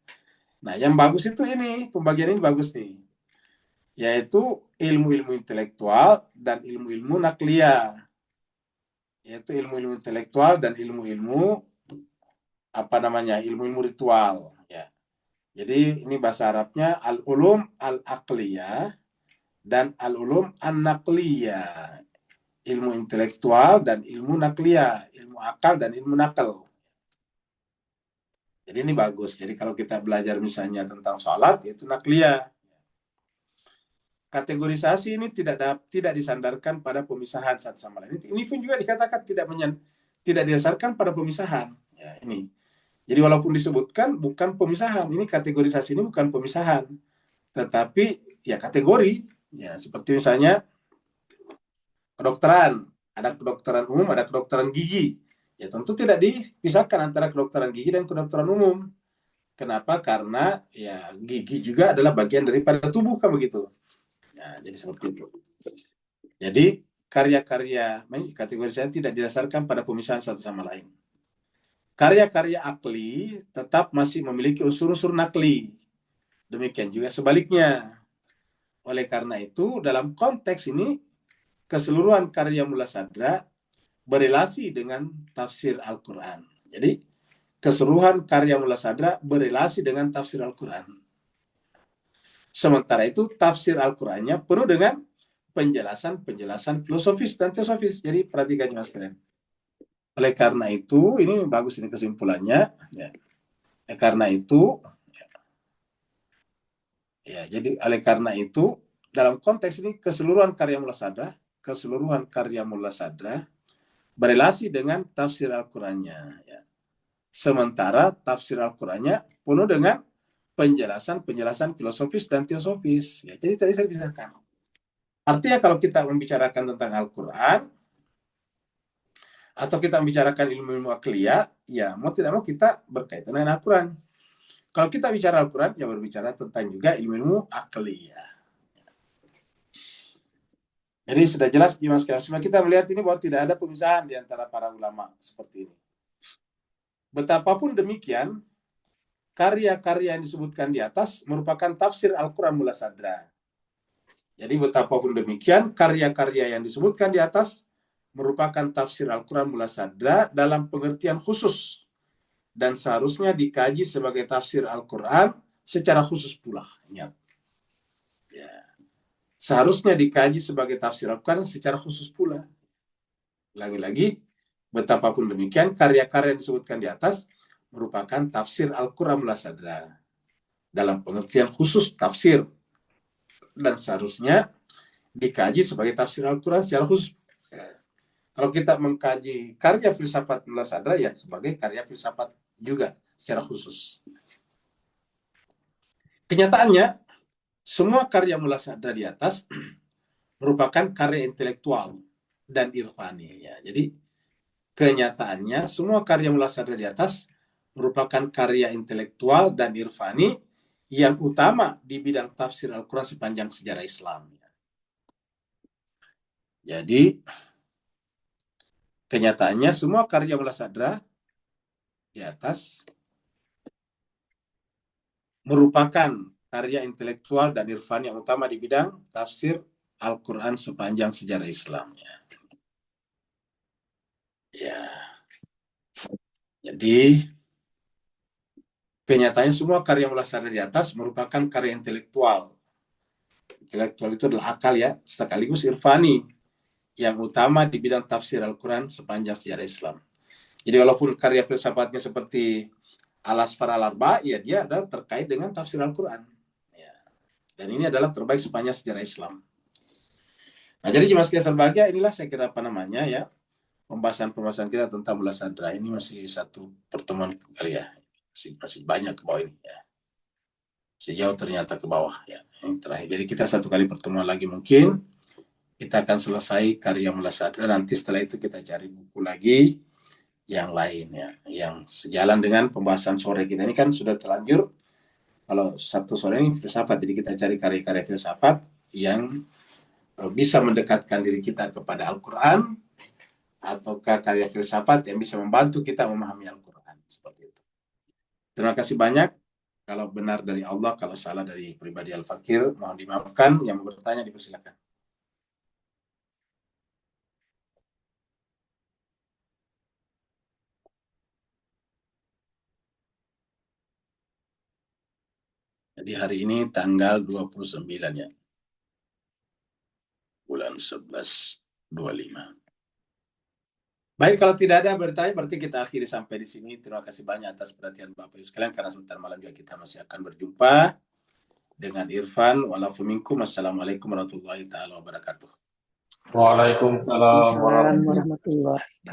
Nah, yang bagus itu ini, pembagian ini bagus nih. Yaitu ilmu-ilmu intelektual dan ilmu-ilmu nakliyah. Yaitu ilmu-ilmu intelektual dan ilmu-ilmu ilmu-ilmu ritual ya. Jadi ini bahasa Arabnya al-ulum al-aqliyah dan al-ulum an-naqliyah. Ilmu intelektual dan ilmu nakliyah, ilmu akal dan ilmu nakal. Jadi ini bagus. Jadi kalau kita belajar misalnya tentang sholat, itu nakliyah. Kategorisasi ini tidak disandarkan pada pemisahan satu sama lain. Ini pun juga dikatakan tidak didasarkan pada pemisahan. Ya, ini. Jadi walaupun disebutkan bukan pemisahan, ini kategorisasi ini bukan pemisahan, tetapi ya kategori. Ya, seperti misalnya kedokteran, ada kedokteran umum, ada kedokteran gigi. Ya tentu tidak dipisahkan antara kedokteran gigi dan kedokteran umum. Kenapa? Karena ya gigi juga adalah bagian daripada tubuh kan begitu. Nah, jadi seperti itu. Jadi karya-karya kategorisasi tidak didasarkan pada pemisahan satu sama lain. Karya-karya akli tetap masih memiliki unsur-unsur nakli. Demikian juga sebaliknya. Oleh karena itu, dalam konteks ini, keseluruhan karya Mulla Sadra berelasi dengan tafsir Al-Quran. Jadi, keseluruhan karya Mulla Sadra berelasi dengan tafsir Al-Quran. Sementara itu tafsir Al-Qur'annya penuh dengan penjelasan-penjelasan filosofis dan teosofis. Jadi perhatikan mas kalian. Oleh karena itu, ini bagus ini kesimpulannya. Ya. Karena itu, ya, jadi oleh karena itu, dalam konteks ini keseluruhan karya Mullah Sadra berelasi dengan tafsir Al-Qur'annya. Ya. Sementara tafsir Al-Qur'annya penuh dengan penjelasan-penjelasan filosofis dan teosofis. Ya, jadi tadi saya pisahkan. Artinya kalau kita membicarakan tentang Al-Quran, atau kita membicarakan ilmu-ilmu akliyah, ya mau tidak mau kita berkaitan dengan Al-Quran. Kalau kita bicara Al-Quran, ya berbicara tentang juga ilmu-ilmu akliyah. Jadi sudah jelas gimana sekalian. Cuma kita melihat ini bahwa tidak ada pemisahan di antara para ulama seperti ini. Betapapun demikian, karya-karya yang disebutkan di atas merupakan tafsir Al-Quran Mullah Sadra. Jadi betapapun demikian, karya-karya yang disebutkan di atas merupakan tafsir Al-Quran Mullah Sadra dalam pengertian khusus dan seharusnya dikaji sebagai tafsir Al-Quran secara khusus pula. Ya. Seharusnya dikaji sebagai tafsir Al-Quran secara khusus pula. Lagi-lagi, betapapun demikian, karya-karya yang disebutkan di atas merupakan tafsir Al-Quran Mullah Sadra dalam pengertian khusus tafsir dan seharusnya dikaji sebagai tafsir Al-Quran secara khusus. Kalau kita mengkaji karya filsafat Mullah Sadra, ya sebagai karya filsafat juga secara khusus. Kenyataannya, semua karya Mullah Sadra di atas merupakan karya intelektual dan irfani. Ya. Jadi, kenyataannya, semua karya Mullah Sadra di atas merupakan karya intelektual dan irfani yang utama di bidang tafsir Al-Quran sepanjang sejarah Islam. Jadi, kenyataannya semua karya Mullah Sadra di atas merupakan karya intelektual dan irfan yang utama di bidang tafsir Al-Quran sepanjang sejarah Islam. Ya. Jadi, kenyataannya semua karya Mullah Sadra di atas merupakan karya intelektual. Intelektual itu adalah akal ya, sekaligus irfani yang utama di bidang tafsir Al-Quran sepanjang sejarah Islam. Jadi walaupun karya filsafatnya seperti Al-Asfar Al-Arba, ya dia adalah terkait dengan tafsir Al-Quran. Ya. Dan ini adalah terbaik sepanjang sejarah Islam. Nah, jadi jemaah sekalian berbahagia, inilah saya kira ya, pembahasan kita tentang Mullah Sadra. Ini masih satu pertemuan kali ya. Masih banyak ke bawah ini ya. Sejauh ternyata ke bawah ya. Yang terakhir. Jadi kita satu kali pertemuan lagi mungkin. Kita akan selesai karya Mullah Sadra. Nanti setelah itu kita cari buku lagi yang lain ya. Yang sejalan dengan pembahasan sore kita. Ini kan sudah terlanjur. Kalau Sabtu sore ini filsafat. Jadi kita cari karya-karya filsafat yang bisa mendekatkan diri kita kepada Al-Quran, ataukah karya filsafat yang bisa membantu kita memahami Al-Quran. Seperti itu. Terima kasih banyak. Kalau benar dari Allah, kalau salah dari pribadi Al-Fakir, mohon dimaafkan. Yang mau bertanya dipersilakan. Jadi hari ini tanggal 29 ya. Bulan 11, 25. Baik, kalau tidak ada bertanya, berarti kita akhiri sampai di sini. Terima kasih banyak atas perhatian Bapak Ibu sekalian, karena sebentar malam juga kita masih akan berjumpa dengan Irfan. Walafuminkum. Assalamualaikum warahmatullahi wabarakatuh. Waalaikumsalam warahmatullahi wabarakatuh.